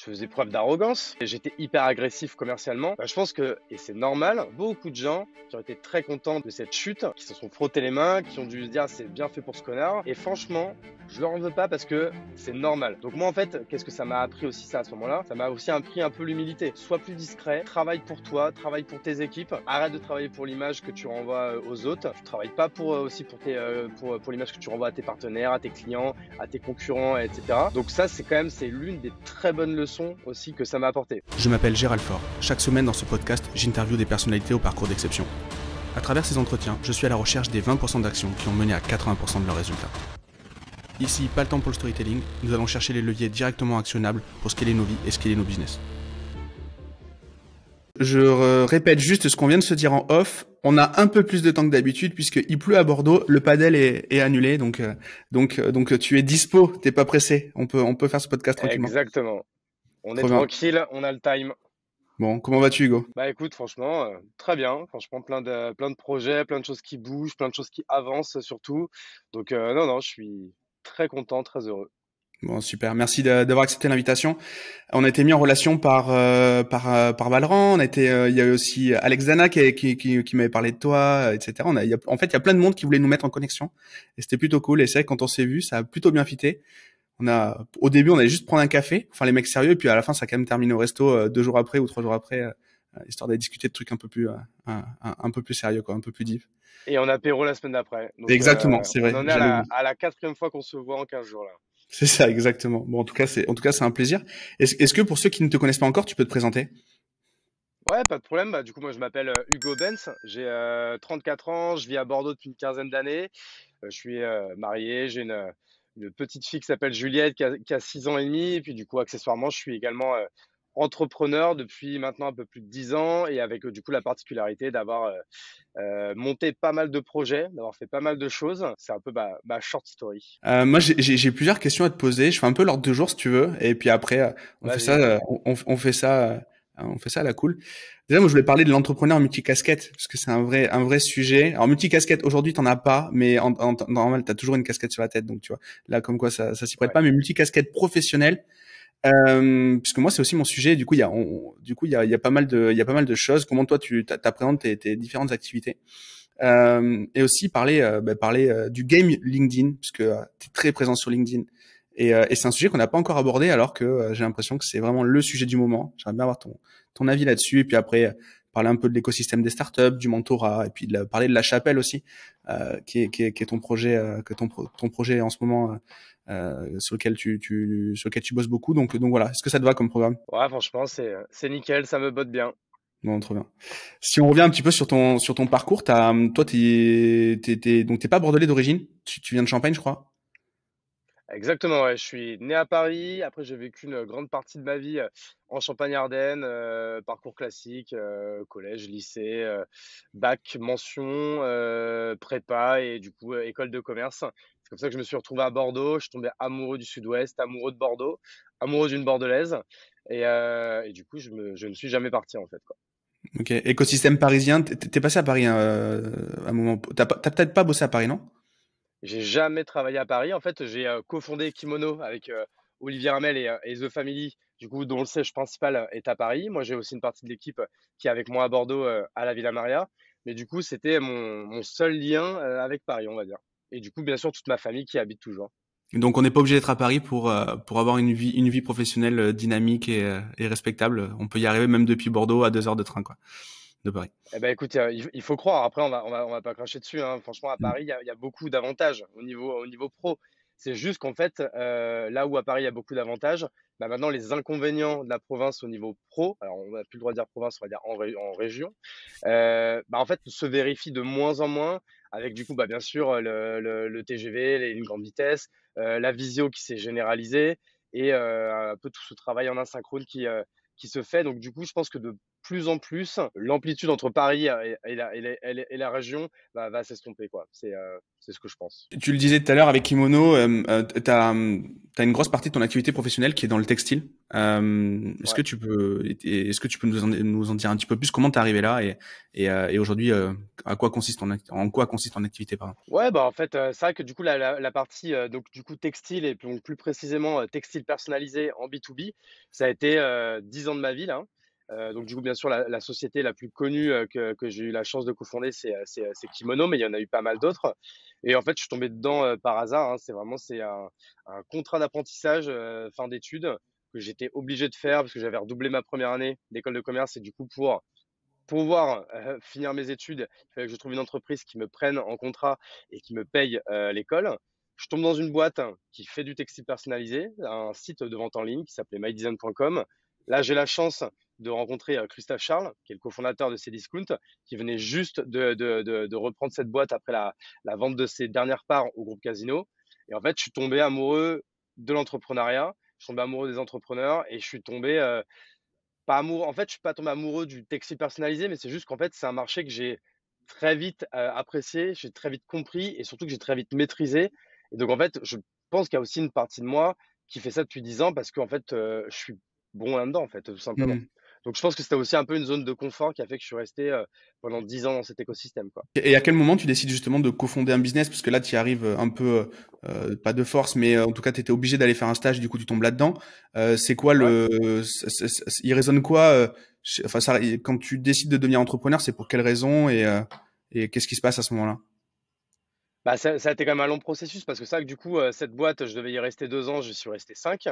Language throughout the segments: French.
je faisais preuve d'arrogance et j'étais hyper agressif commercialement. Bah, je pense que, et c'est normal, beaucoup de gens qui ont été très contents de cette chute, qui se sont frottés les mains, qui ont dû se dire c'est bien fait pour ce connard. Et franchement, je leur en veux pas parce que c'est normal. Donc moi en fait, qu'est-ce que ça m'a appris aussi ça à ce moment-là? Ça m'a aussi appris un peu l'humilité. Sois plus discret, travaille pour toi, travaille pour tes équipes, arrête de travailler pour l'image que tu renvoies aux autres. Tu travailles pas pour aussi pour pour l'image que tu renvoies à tes partenaires, à tes clients, à tes concurrents, etc. Donc ça c'est l'une des très bonnes leçons aussi que ça m'a apporté. Je m'appelle Gérald Faure. Chaque semaine dans ce podcast, j'interviewe des personnalités au parcours d'exception. À travers ces entretiens, je suis à la recherche des 20% d'actions qui ont mené à 80% de leurs résultats. Ici, pas le temps pour le storytelling, nous allons chercher les leviers directement actionnables pour scaler nos vies et scaler nos business. Je répète juste ce qu'on vient de se dire en off. On a un peu plus de temps que d'habitude puisqu'il pleut à Bordeaux, le padel est annulé, donc tu es dispo, t'es pas pressé. On peut faire ce podcast tranquillement. Exactement. On est Trop bien. tranquille, on a le time. Bon, comment vas-tu, Hugo? Bah écoute, franchement, très bien. Franchement, plein de projets, plein de choses qui bougent, plein de choses qui avancent surtout. Donc non, je suis très content, très heureux. Bon, super. Merci d'avoir accepté l'invitation. On a été mis en relation par Valorant. Il y a eu aussi Alex Dana qui m'avait parlé de toi, etc. En fait, il y a plein de monde qui voulait nous mettre en connexion. Et c'était plutôt cool. Et c'est vrai que quand on s'est vu, ça a plutôt bien fité. Au début, on allait juste prendre un café, enfin les mecs sérieux. Et puis à la fin, ça a quand même terminé au resto 2 jours après ou 3 jours après, histoire d'aller discuter de trucs un peu plus sérieux, quoi, un peu plus deep. Et on apéro la semaine d'après. Donc Exactement, c'est on vrai. en est à la quatrième fois qu'on se voit en 15 jours là. C'est ça, exactement. Bon, en tout cas, c'est un plaisir. Est-ce que pour ceux qui ne te connaissent pas encore, tu peux te présenter? Ouais, pas de problème. Bah, du coup, moi je m'appelle Hugo Benz. J'ai 34 ans, je vis à Bordeaux depuis une quinzaine d'années. Je suis marié, j'ai une petite fille qui s'appelle Juliette qui a 6 ans et demi. Et puis du coup, accessoirement, je suis également entrepreneur depuis maintenant un peu plus de 10 ans et avec du coup la particularité d'avoir monté pas mal de projets, d'avoir fait pas mal de choses. C'est un peu ma short story. Moi, j'ai plusieurs questions à te poser. Je fais un peu l'ordre du jour si tu veux, et puis après, on fait ça, Vas-y. on fait ça à la cool. Déjà, moi, je voulais parler de l'entrepreneur multicasquette parce que c'est un vrai sujet. Alors, multicasquette, aujourd'hui, t'en as pas, mais en temps normal, t'as toujours une casquette sur la tête, donc tu vois. Là, comme quoi, ça s'y prête Ouais. pas, mais multicasquette professionnelle. Puisque moi c'est aussi mon sujet. Du coup, il y a pas mal de choses. Comment toi tu t'appréhendes tes différentes activités, et aussi parler du game LinkedIn, puisque tu es très présent sur LinkedIn. Et c'est un sujet qu'on n'a pas encore abordé, alors que j'ai l'impression que c'est vraiment le sujet du moment. J'aimerais bien avoir ton avis là-dessus, et puis après parler un peu de l'écosystème des startups, du mentorat, et puis parler de la chapelle aussi, qui est ton projet, ton projet en ce moment, sur lequel tu bosses beaucoup. Donc voilà. Est-ce que ça te va comme programme? Ouais, franchement, c'est nickel, ça me botte bien. Bon, trop bien. Si on revient un petit peu sur ton parcours, toi, donc t'es pas bordelais d'origine. Tu viens de Champagne, je crois. Exactement, ouais. Je suis né à Paris. Après, j'ai vécu une grande partie de ma vie en Champagne-Ardenne, parcours classique, collège, lycée, bac, mention, prépa et du coup école de commerce. C'est comme ça que je me suis retrouvé à Bordeaux. Je suis tombé amoureux du Sud-Ouest, amoureux de Bordeaux, amoureux d'une Bordelaise. Et du coup, je ne suis jamais parti en fait, quoi. Ok. Écosystème parisien. T'es passé à Paris, hein, à un moment. T'as peut-être pas bossé à Paris, non? J'ai jamais travaillé à Paris. En fait, j'ai cofondé Kimono avec Olivier Hamel et The Family, du coup, dont le siège principal est à Paris. Moi, j'ai aussi une partie de l'équipe qui est avec moi à Bordeaux, à la Villa Maria. Mais du coup, c'était mon seul lien avec Paris, on va dire. Et du coup, bien sûr, toute ma famille qui habite toujours. Donc on n'est pas obligé d'être à Paris pour avoir une vie professionnelle dynamique et respectable. On peut y arriver même depuis Bordeaux à 2 heures de train, quoi, de Paris. Eh ben, écoute, il faut croire. Après, on va pas cracher dessus, hein. Franchement, à Mm. Paris, il y a beaucoup d'avantages au niveau pro. C'est juste qu'en fait, là où à Paris, il y a beaucoup d'avantages, bah, maintenant, les inconvénients de la province au niveau pro, alors on n'a plus le droit de dire province, on va dire en région, bah, en fait, se vérifient de moins en moins avec, du coup, bah, bien sûr, le TGV, les lignes grande vitesse, la visio qui s'est généralisée et un peu tout ce travail en asynchrone qui se fait. Donc, du coup, je pense que de plus en plus, l'amplitude entre Paris et la région va s'estomper, quoi. C'est ce que je pense. Tu le disais tout à l'heure avec Kimono, t'as une grosse partie de ton activité professionnelle qui est dans le textile. Est-ce Ouais. que tu peux, est-ce que tu peux nous en dire un petit peu plus comment t'es arrivé là et aujourd'hui, à quoi consiste en quoi consiste ton activité, pardon. Ouais, bah, en fait, c'est vrai que du coup la partie, donc du coup textile et donc plus précisément, textile personnalisé en B2B, ça a été, 10 ans de ma vie là, hein. Donc du coup, bien sûr, la société la plus connue, que j'ai eu la chance de cofonder, c'est Kimono, mais il y en a eu pas mal d'autres et en fait, je suis tombé dedans, par hasard, hein. C'est un contrat d'apprentissage, fin d'études que j'étais obligé de faire parce que j'avais redoublé ma première année d'école de commerce et du coup pour pouvoir, finir mes études, il fallait que je trouve une entreprise qui me prenne en contrat et qui me paye, l'école. Je tombe dans une boîte qui fait du textile personnalisé, un site de vente en ligne qui s'appelait mydesign.com. Là, j'ai la chance de rencontrer, Christophe Charles, qui est le cofondateur de Cdiscount, qui venait juste de reprendre cette boîte après la vente de ses dernières parts au groupe Casino et en fait, je suis tombé amoureux de l'entrepreneuriat, je suis tombé amoureux des entrepreneurs et je suis tombé, pas amoureux, en fait, je suis pas tombé amoureux du textile personnalisé, mais c'est juste qu'en fait, c'est un marché que j'ai très vite, apprécié, j'ai très vite compris et surtout que j'ai très vite maîtrisé et donc en fait, je pense qu'il y a aussi une partie de moi qui fait ça depuis 10 ans parce qu'en fait, je suis bon là-dedans, en fait, tout simplement. Hmm. Donc je pense que c'était aussi un peu une zone de confort qui a fait que je suis resté, pendant 10 ans dans cet écosystème, quoi. Et à quel moment tu décides justement de cofonder un business? Parce que là, tu y arrives un peu, pas de force, mais en tout cas, tu étais obligé d'aller faire un stage, du coup, tu tombes là-dedans. C'est quoi Ouais. il résonne quoi, enfin, ça, quand tu décides de devenir entrepreneur, c'est pour quelles raisons et qu'est-ce qui se passe à ce moment-là? Bah, ça a été quand même un long processus parce que c'est vrai que du coup, cette boîte, je devais y rester 2 ans, j'y suis resté 5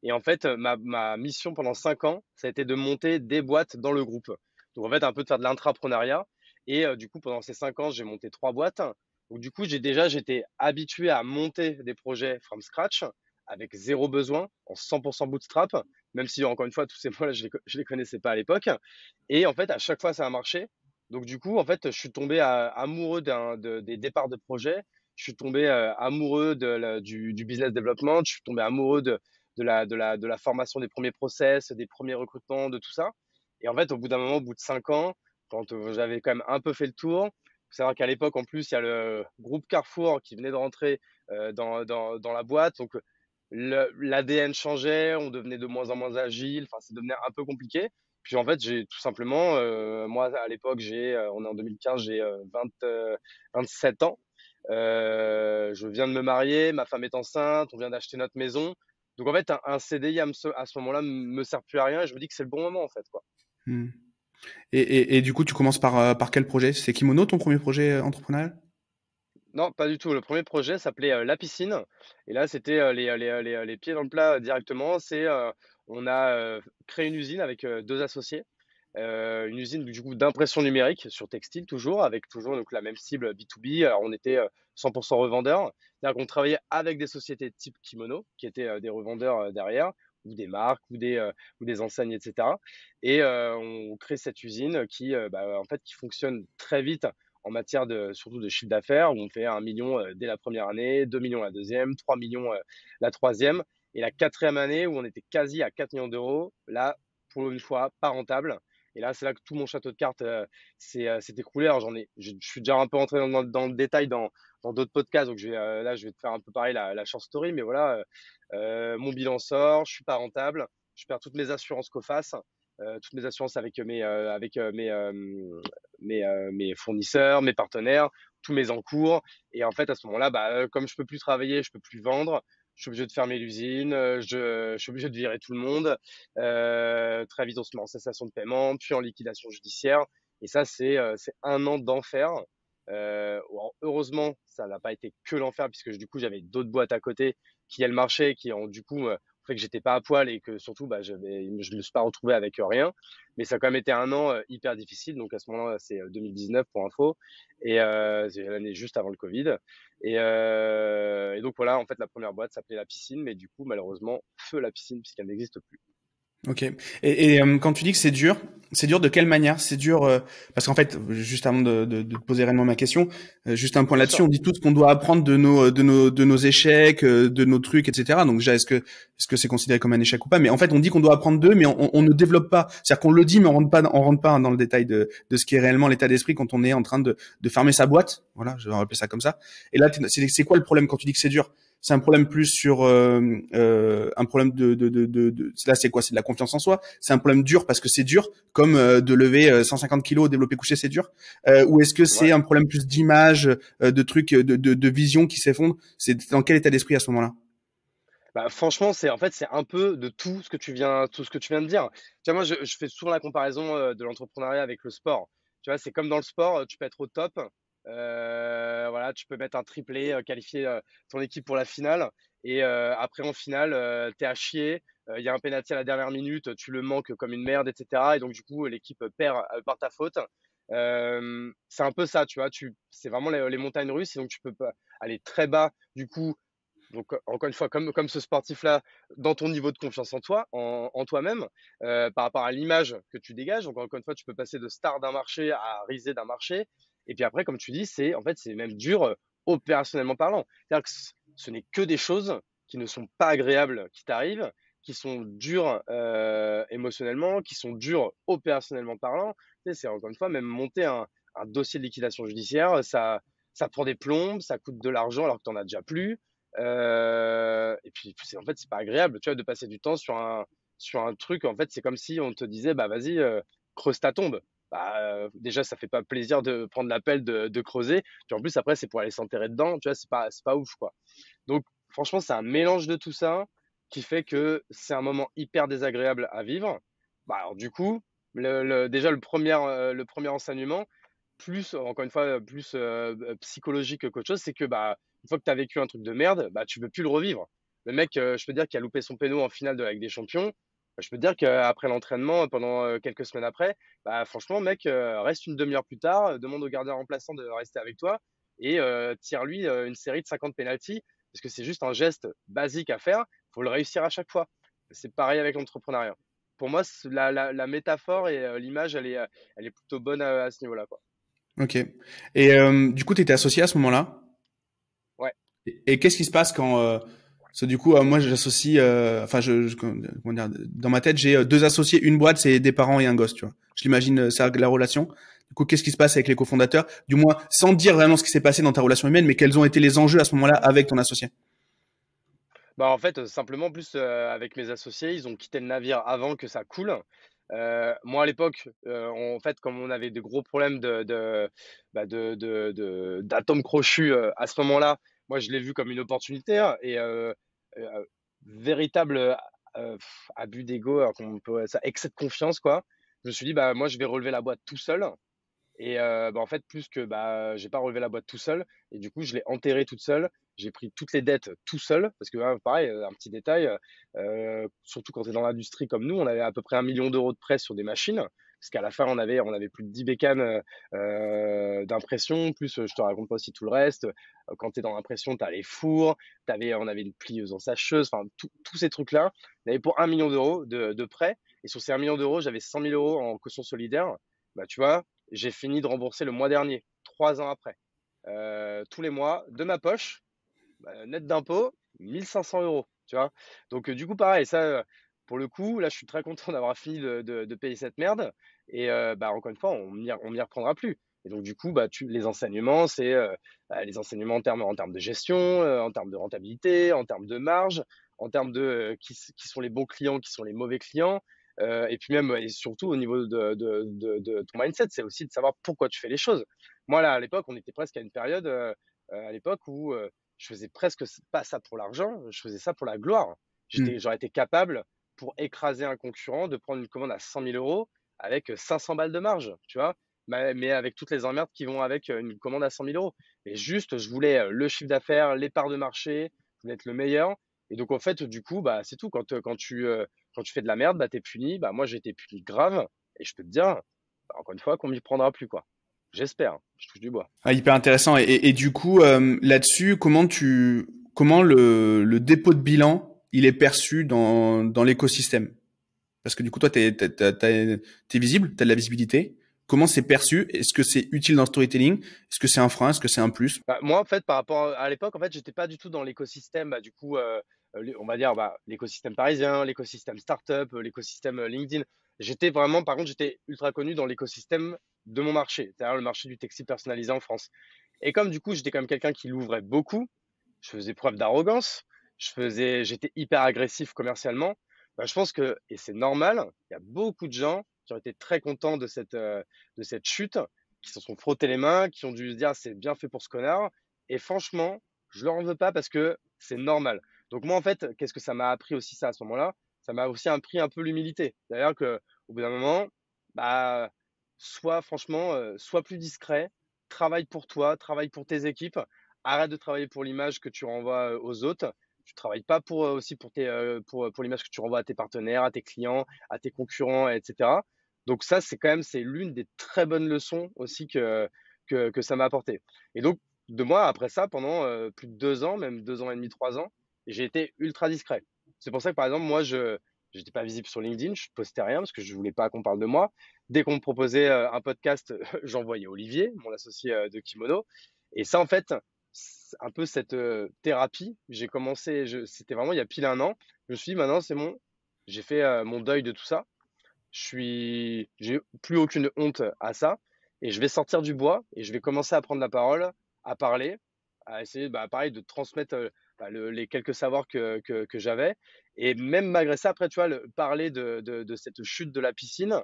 et en fait, ma mission pendant 5 ans, ça a été de monter des boîtes dans le groupe. Donc en fait, un peu de faire de l'intrapreneuriat et du coup, pendant ces 5 ans, j'ai monté 3 boîtes. Donc du coup, j'étais habitué à monter des projets from scratch avec zéro besoin, en 100 bootstrap, même si encore une fois, tous ces mots-là, je les connaissais pas à l'époque et en fait, à chaque fois, ça a marché. Donc du coup, en fait, je suis tombé amoureux des départs de projet. Je suis tombé amoureux du business development. Je suis tombé amoureux de la formation des premiers process, des premiers recrutements, de tout ça. Et en fait, au bout d'un moment, au bout de 5 ans, quand j'avais quand même un peu fait le tour, faut savoir qu'à l'époque, en plus, il y a le groupe Carrefour qui venait de rentrer dans la boîte. Donc, l'ADN changeait, on devenait de moins en moins agile. Enfin, ça devenait un peu compliqué. Puis en fait, j'ai tout simplement, moi à l'époque, on est en 2015, j'ai 27 ans. Je viens de me marier, ma femme est enceinte, on vient d'acheter notre maison. Donc en fait, un CDI à ce moment-là me sert plus à rien et je me dis que c'est le bon moment en fait, quoi. Hmm. Et du coup, tu commences par quel projet? C'est Kimono, ton premier projet entrepreneurial? Non, pas du tout. Le premier projet s'appelait La Piscine. Et là, c'était les pieds dans le plat directement. On a créé une usine avec deux associés. Une usine du coup d'impression numérique sur textile toujours, avec toujours donc la même cible B2B. Alors on était 100% revendeurs, c'est-à-dire qu'on travaillait avec des sociétés type Kimono, qui étaient des revendeurs derrière, ou des marques, ou des enseignes, etc. Et on crée cette usine qui, en fait, qui fonctionne très vite en matière surtout de chiffre d'affaires, où on fait 1 million dès la première année, 2 millions la deuxième, 3 millions la troisième, et la quatrième année où on était quasi à 4 millions d'euros, là, pour une fois, pas rentable. Et là, c'est là que tout mon château de cartes s'est écroulé. Alors, je suis déjà un peu rentré dans le détail dans d'autres podcasts, donc là, je vais te faire un peu pareil la short story, mais voilà, mon bilan sort, je suis pas rentable, je perds toutes mes assurances COFAS, toutes mes assurances avec mes fournisseurs, mes partenaires, tous mes encours. Et en fait, à ce moment-là, comme je peux plus travailler, je peux plus vendre, je suis obligé de fermer l'usine, je suis obligé de virer tout le monde. Très vite, on se met en cessation de paiement, puis en liquidation judiciaire. Et ça, c'est 1 an d'enfer. Alors, heureusement, ça n'a pas été que l'enfer, puisque du coup, j'avais d'autres boîtes à côté qui, elles, marchaient, qui ont du coup fait que j'étais pas à poil et que surtout, je me suis pas retrouvé avec rien. Mais ça a quand même été 1 an hyper difficile. Donc à ce moment-là, c'est 2019 pour info. Et c'est l'année juste avant le Covid. Et donc voilà, en fait, la première boîte s'appelait La Piscine, mais du coup, malheureusement, feu la piscine, puisqu'elle n'existe plus. Ok. Et quand tu dis que c'est dur de quelle manière? C'est dur parce qu'en fait, juste avant de te poser réellement ma question, juste un point Bien là-dessus, on sûr. dit tout ce qu'on doit apprendre de nos échecs, de nos trucs, etc. Donc déjà, est-ce que c'est considéré comme un échec ou pas? Mais en fait, on dit qu'on doit apprendre d'eux, mais on ne développe pas. C'est-à-dire qu'on le dit, mais on rentre pas dans le détail de ce qui est réellement l'état d'esprit quand on est en train de fermer sa boîte. Voilà, je vais rappeler ça comme ça. Et là, c'est quoi le problème quand tu dis que c'est dur? C'est un problème plus sur un problème là c'est quoi, c'est de la confiance en soi, c'est un problème dur parce que c'est dur comme de lever 150 kilos au développé couché, c'est dur, ou est-ce que c'est Ouais. un problème plus d'image, de trucs, de vision qui s'effondre? C'est dans quel état d'esprit à ce moment-là? Bah, franchement, c'est un peu de tout ce que tu viens de dire. Tu vois, moi, je fais souvent la comparaison de l'entrepreneuriat avec le sport. Tu vois, c'est comme dans le sport, tu peux être au top, voilà, tu peux mettre un triplé, qualifier ton équipe pour la finale, et après en finale, t'es à chier. Il y a un penalty à la dernière minute, tu le manques comme une merde, etc. Et donc du coup, l'équipe perd par ta faute. C'est un peu ça, tu vois. C'est vraiment les montagnes russes, et donc tu peux pas aller très bas. Du coup, donc, encore une fois, comme ce sportif-là, dans ton niveau de confiance en toi, en toi-même, par rapport à l'image que tu dégages. Donc, encore une fois, tu peux passer de star d'un marché à risée d'un marché. Et puis après, comme tu dis, en fait, c'est même dur opérationnellement parlant. C'est-à-dire que ce n'est que des choses qui ne sont pas agréables qui t'arrivent, qui sont dures émotionnellement, qui sont dures opérationnellement parlant. Tu sais, c'est encore une fois, même monter un dossier de liquidation judiciaire, ça prend des plombes, ça coûte de l'argent alors que tu n'en as déjà plus. Et puis, en fait, c'est pas agréable, tu vois, de passer du temps sur un truc. En fait, c'est comme si on te disait, bah vas-y, creuse ta tombe. Bah, déjà, ça fait pas plaisir de prendre l'appel de creuser. Puis en plus, après, c'est pour aller s'enterrer dedans. Tu vois, c'est pas ouf, quoi. Donc, franchement, c'est un mélange de tout ça qui fait que c'est un moment hyper désagréable à vivre. Bah, alors, du coup, déjà, le premier enseignement, plus, encore une fois, plus psychologique qu'autre chose, c'est que bah, une fois que tu as vécu un truc de merde, bah, tu veux plus le revivre. Le mec, je peux dire, qui a loupé son péno en finale de la Ligue des Champions, bah, je peux dire qu'après l'entraînement, pendant quelques semaines après, bah, franchement, mec, reste une demi-heure plus tard, demande au gardien remplaçant de rester avec toi et tire-lui une série de 50 pénaltys, parce que c'est juste un geste basique à faire, faut le réussir à chaque fois. C'est pareil avec l'entrepreneuriat. Pour moi, la métaphore et l'image, elle est plutôt bonne à ce niveau-là, quoi. Ok. Et du coup, tu étais associé à ce moment-là. Ouais. Et qu'est-ce qui se passe quand parce que du coup, moi, j'associe, enfin, comment dire, dans ma tête, j'ai deux associés, une boîte, c'est des parents et un gosse, tu vois. Je l'imagine ça, la relation. Du coup, qu'est-ce qui se passe avec les cofondateurs? Du moins, sans dire vraiment ce qui s'est passé dans ta relation humaine, mais quels ont été les enjeux à ce moment-là avec ton associé? Bah, en fait, simplement plus, avec mes associés, ils ont quitté le navire avant que ça coule. Moi, à l'époque, en fait, comme on avait de gros problèmes d'atomes crochus, à ce moment-là, moi, je l'ai vu comme une opportunité, hein, et véritable, abus d'ego, alors qu'on peut ça excès de confiance, quoi. Je me suis dit: «Bah, moi, je vais relever la boîte tout seul». Et bah, en fait, plus que bah, j'ai pas relevé la boîte tout seul, et du coup, je l'ai enterrée toute seule. J'ai pris toutes les dettes tout seul parce que, hein, pareil, un petit détail, surtout quand tu es dans l'industrie comme nous, on avait à peu près 1 million d'euros de prêts sur des machines. Parce qu'à la fin, on avait plus de 10 bécanes d'impression, plus je te raconte pas aussi tout le reste. Quand tu es dans l'impression, tu as les fours, on avait une plieuse en sacheuse, enfin, tous ces trucs-là. On avait pour 1 million d'euros de prêts. Et sur ces 1 million d'euros, j'avais 100 000 euros en caution solidaire. Bah, tu vois, j'ai fini de rembourser le mois dernier, 3 ans après. Tous les mois, de ma poche, net d'impôts, 1 500 euros, tu vois. Donc, du coup, pareil, ça, pour le coup, là, je suis très content d'avoir fini de payer cette merde. Et bah, encore une fois, on m'y reprendra plus. Et donc, du coup, bah, les enseignements, c'est les enseignements en termes de gestion, en termes de rentabilité, en termes de marge, en termes de qui sont les bons clients, qui sont les mauvais clients. Et puis même, et surtout au niveau de ton mindset, c'est aussi de savoir pourquoi tu fais les choses. Moi, là, à l'époque, on était presque à une période, à l'époque où je faisais presque pas ça pour l'argent, je faisais ça pour la gloire. Hmm. J'aurais été capable, pour écraser un concurrent, de prendre une commande à 100 000 euros avec 500 balles de marge, tu vois, mais avec toutes les emmerdes qui vont avec une commande à 100 000 euros. Et juste, je voulais le chiffre d'affaires, les parts de marché, je voulais être le meilleur. Et donc, en fait, du coup, bah, c'est tout. Quand tu fais de la merde, bah, t'es puni. Bah, moi, j'ai été puni grave. Et je peux te dire, bah, encore une fois, qu'on m'y prendra plus, quoi. J'espère, hein. Je touche du bois. Ah, hyper intéressant. Et du coup, là-dessus, comment le dépôt de bilan, il est perçu dans l'écosystème? Parce que du coup, toi, t'es visible, t'as de la visibilité. Comment c'est perçu? Est-ce que c'est utile dans le storytelling? Est-ce que c'est un frein? Est-ce que c'est un plus? Bah, moi, en fait, par rapport à l'époque, en fait, j'étais pas du tout dans l'écosystème, bah, du coup, on va dire, bah, l'écosystème parisien, l'écosystème startup, l'écosystème LinkedIn. J'étais vraiment, par contre, j'étais ultra connu dans l'écosystème de mon marché, c'est-à-dire le marché du textile personnalisé en France. Et comme du coup, j'étais comme quelqu'un qui l'ouvrait beaucoup, je faisais preuve d'arrogance, j'étais hyper agressif commercialement. Bah, je pense que, et c'est normal, il y a beaucoup de gens qui ont été très contents de cette chute, qui se sont frottés les mains, qui ont dû se dire c'est bien fait pour ce connard. Et franchement, je leur en veux pas parce que c'est normal. Donc moi, en fait, qu'est-ce que ça m'a appris aussi ça à ce moment-là? Ça m'a aussi appris un peu l'humilité. C'est-à-dire que au bout d'un moment, bah, sois franchement, sois plus discret, travaille pour toi, travaille pour tes équipes, arrête de travailler pour l'image que tu renvoies aux autres. Tu travailles pas pour aussi pour l'image que tu renvoies à tes partenaires, à tes clients, à tes concurrents, etc. Donc ça, c'est quand même c'est l'une des très bonnes leçons aussi que ça m'a apporté. Et donc de moi après ça, pendant plus de 2 ans, même 2 ans et demi, 3 ans, j'ai été ultra discret. C'est pour ça que par exemple moi je n'étais pas visible sur LinkedIn, je postais rien parce que je voulais pas qu'on parle de moi. Dès qu'on me proposait un podcast, j'envoyais Olivier, mon associé de Kimono. Et ça en fait, c'est un peu cette thérapie. J'ai commencé, c'était vraiment il y a pile un an. Je me suis dit maintenant c'est bon, j'ai fait mon deuil de tout ça. J'ai plus aucune honte à ça et je vais sortir du bois et je vais commencer à prendre la parole, à parler, à essayer, bah, pareil, de transmettre bah, les quelques savoirs que j'avais. Et même malgré ça, après, tu vois, parler de cette chute de la piscine,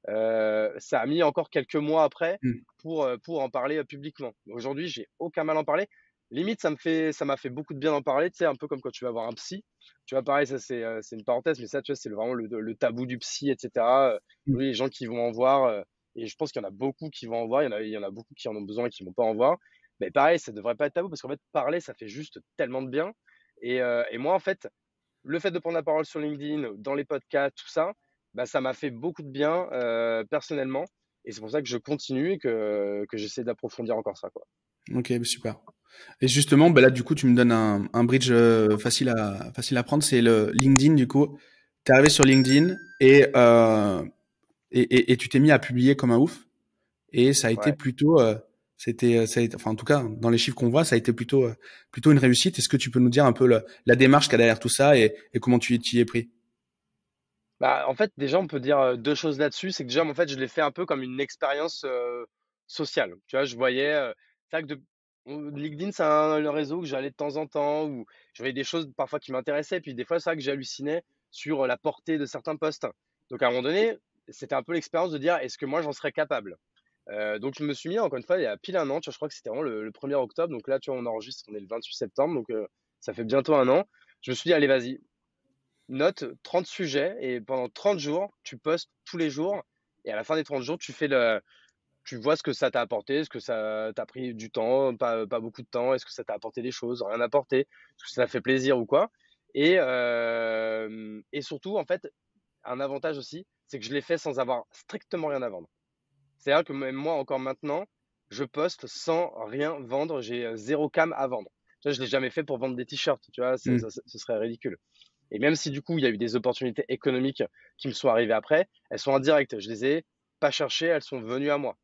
ça a mis encore quelques mois après Hmm. pour en parler publiquement. Aujourd'hui, j'ai aucun mal à en parler. Limite, ça m'a fait beaucoup de bien d'en parler, tu sais, un peu comme quand tu vas voir un psy. Tu vois, pareil, ça c'est une parenthèse, mais ça, tu vois, c'est vraiment le tabou du psy, etc. Oui, les gens qui vont en voir, et je pense qu'il y en a beaucoup qui vont en voir, il y en a beaucoup qui en ont besoin et qui vont pas en voir. Mais pareil, ça devrait pas être tabou parce qu'en fait, parler, ça fait juste tellement de bien. Et moi, en fait, le fait de prendre la parole sur LinkedIn, dans les podcasts, tout ça, bah, ça m'a fait beaucoup de bien personnellement. Et c'est pour ça que je continue et que j'essaie d'approfondir encore ça, quoi. Ok, super. Et justement, bah là, du coup, tu me donnes un bridge facile à prendre. C'est le LinkedIn, du coup. T'es arrivé sur LinkedIn et tu t'es mis à publier comme un ouf. Et ça a été Ouais. plutôt, enfin, en tout cas, dans les chiffres qu'on voit, ça a été plutôt une réussite. Est-ce que tu peux nous dire un peu la démarche qu'il y a derrière tout ça et comment tu y es pris? Bah, en fait, déjà, on peut dire deux choses là-dessus. C'est que déjà, en fait, je l'ai fait un peu comme une expérience sociale. Tu vois, je voyais, c'est vrai que LinkedIn, c'est le réseau que j'allais de temps en temps, où je voyais des choses parfois qui m'intéressaient. Puis des fois, c'est vrai que j'hallucinais sur la portée de certains posts. Donc, à un moment donné, c'était un peu l'expérience de dire, est-ce que moi, j'en serais capable? Donc, je me suis mis, encore une fois, il y a pile un an, tu vois, je crois que c'était vraiment le 1er octobre. Donc là, tu vois, on enregistre, on est le 28 septembre. Donc, ça fait bientôt un an. Je me suis dit, allez, vas-y, note 30 sujets et pendant 30 jours, tu postes tous les jours. Et à la fin des 30 jours, tu vois ce que ça t'a apporté, est-ce que ça t'a pris du temps, pas beaucoup de temps, est-ce que ça t'a apporté des choses, rien apporté, est-ce que ça t'a fait plaisir ou quoi. Et surtout, en fait, un avantage aussi, c'est que je l'ai fait sans avoir strictement rien à vendre. C'est-à-dire que même moi, encore maintenant, je poste sans rien vendre, j'ai zéro cam à vendre. Tu vois, je ne l'ai jamais fait pour vendre des t-shirts, tu vois, Hmm. ce serait ridicule. Et même si du coup, il y a eu des opportunités économiques qui me sont arrivées après, elles sont indirectes. Je les ai pas cherchées, elles sont venues à moi.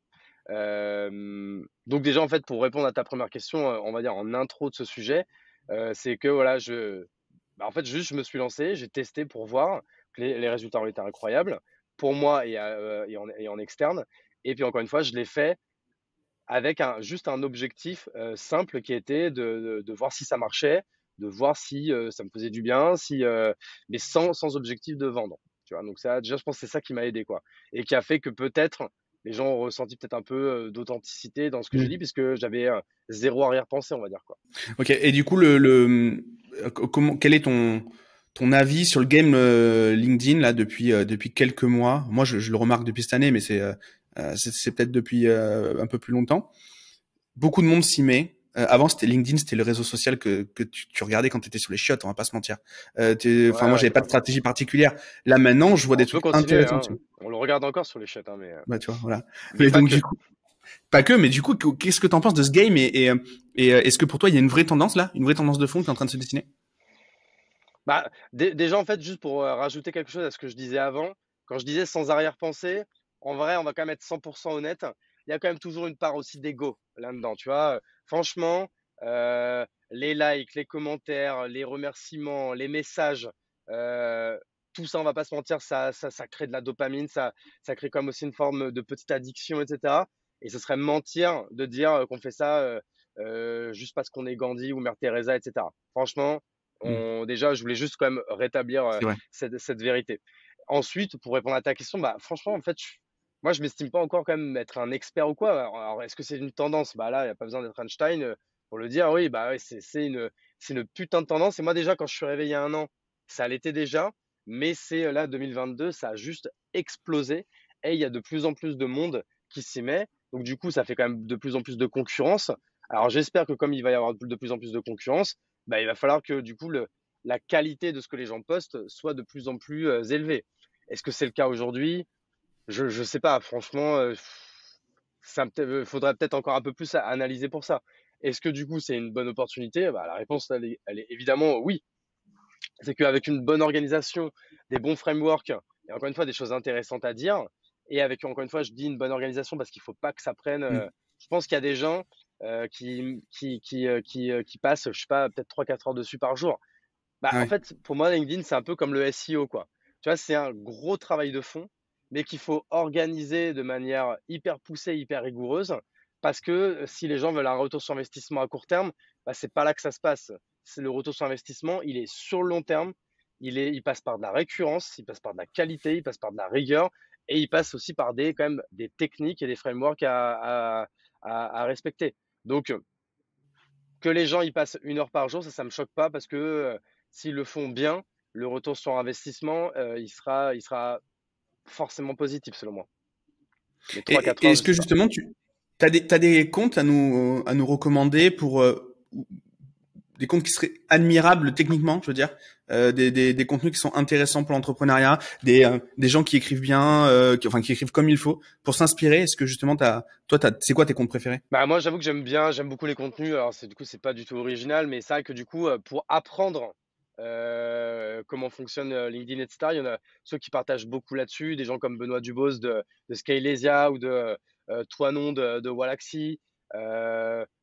Donc déjà, en fait, pour répondre à ta première question, on va dire en intro de ce sujet, c'est que voilà, bah, en fait, juste, je me suis lancé, j'ai testé pour voir que les résultats ont été incroyables pour moi et en externe. Et puis encore une fois, je l'ai fait avec juste un objectif simple qui était de voir si ça marchait, de voir si ça me faisait du bien, mais sans objectif de vendre. Tu vois, donc ça, déjà, je pense que c'est ça qui m'a aidé, quoi. Et qui a fait que peut-être les gens ont ressenti peut-être un peu d'authenticité dans ce que j'ai dit, Hmm. puisque j'avais zéro arrière-pensée, on va dire, quoi. Ok. Et du coup, quel est ton avis sur le game LinkedIn là depuis quelques mois? Moi, je le remarque depuis cette année, mais c'est peut-être depuis un peu plus longtemps. Beaucoup de monde s'y met. Avant, c'était LinkedIn, c'était le réseau social que tu regardais quand tu étais sur les chiottes, on va pas se mentir. Ouais, Enfin, moi, ouais, j'avais t'es pas de pas faux. stratégie particulière. Là, maintenant, je vois des On peut trucs continuer, intéressants hein. dessus. On le regarde encore sur les chats, hein, Bah, tu vois, voilà. mais Mais pas donc, que. du coup, pas que, mais du coup, qu'est-ce que t'en penses de ce game et est-ce que pour toi, il y a une vraie tendance là, une vraie tendance de fond qui est en train de se dessiner? Bah, déjà, en fait, juste pour rajouter quelque chose à ce que je disais avant, quand je disais sans arrière-pensée, en vrai, on va quand même être 100% honnête. Il y a quand même toujours une part aussi d'ego là-dedans, tu vois. Franchement, les likes, les commentaires, les remerciements, les messages, euh, tout ça, on va pas se mentir, ça crée de la dopamine, ça crée comme aussi une forme de petite addiction, etc. Et ce serait mentir de dire qu'on fait ça juste parce qu'on est Gandhi ou Mère Teresa, etc. Franchement, Mmh. déjà, je voulais juste quand même rétablir C'est vrai. cette vérité. Ensuite, pour répondre à ta question, bah, franchement, en fait, moi, je m'estime pas encore quand même être un expert ou quoi. Alors, est-ce que c'est une tendance? Bah là, il n'y a pas besoin d'être Einstein pour le dire. Oui, bah oui, c'est une putain de tendance. Et moi, déjà, quand je suis réveillé il y a un an, ça l'était déjà. Mais c'est là, 2022, ça a juste explosé. Et il y a de plus en plus de monde qui s'y met. Donc, du coup, ça fait quand même de plus en plus de concurrence. Alors, j'espère que comme il va y avoir de plus en plus de concurrence, bah, il va falloir que du coup, la qualité de ce que les gens postent soit de plus en plus élevée. Est-ce que c'est le cas aujourd'hui? Je sais pas. Franchement, faudrait peut-être encore un peu plus analyser pour ça. Est-ce que du coup, c'est une bonne opportunité? Bah, la réponse, elle est évidemment oui. C'est qu'avec une bonne organisation, des bons frameworks, et encore une fois, des choses intéressantes à dire, et avec, encore une fois, je dis une bonne organisation parce qu'il ne faut pas que ça prenne. Mmh. Je pense qu'il y a des gens qui passent, je sais pas, peut-être 3 4 heures dessus par jour. Bah, Ah en ouais. fait, pour moi, LinkedIn, c'est un peu comme le SEO, quoi. Tu vois, c'est un gros travail de fond, mais qu'il faut organiser de manière hyper poussée, hyper rigoureuse, parce que si les gens veulent un retour sur investissement à court terme, bah, c'est pas là que ça se passe. C'est le retour sur investissement, il est sur le long terme, il passe par de la récurrence, il passe par de la qualité, il passe par de la rigueur, et il passe aussi par quand même, des techniques et des frameworks à respecter. Donc, que les gens y passent 1 heure par jour, ça me choque pas parce que s'ils le font bien, le retour sur investissement, il sera forcément positif selon moi. Mais Et, trois quatre et heures, je est-ce que sais pas. justement t'as des comptes à nous recommander pour des comptes qui seraient admirables techniquement, je veux dire, des contenus qui sont intéressants pour l'entrepreneuriat, des gens qui écrivent bien, qui écrivent comme il faut, pour s'inspirer. Est-ce que justement c'est quoi tes comptes préférés? Bah, moi, j'avoue que j'aime beaucoup les contenus. Alors, du coup, c'est pas du tout original, mais c'est vrai que du coup, pour apprendre comment fonctionne LinkedIn, etc., il y en a ceux qui partagent beaucoup là-dessus, des gens comme Benoît Dubos de Scalesia ou de Toinon de Walaxy.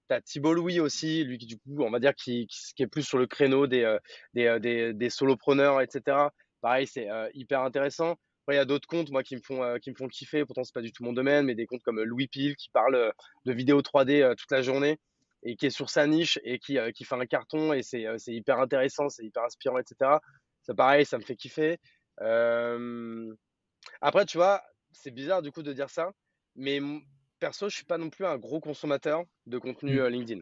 T'as Thibault Louis aussi, lui qui, du coup, on va dire, qui est plus sur le créneau des solopreneurs, etc. Pareil, c'est hyper intéressant. Après, il y a d'autres comptes, moi, qui me font kiffer. Pourtant, c'est pas du tout mon domaine, mais des comptes comme Louis Pile qui parle de vidéos 3D toute la journée et qui est sur sa niche et qui fait un carton et c'est hyper intéressant, c'est hyper inspirant, etc. Ça, pareil, ça me fait kiffer. Euh, Après, tu vois, c'est bizarre du coup de dire ça, mais perso, je suis pas non plus un gros consommateur de contenu Mm. LinkedIn.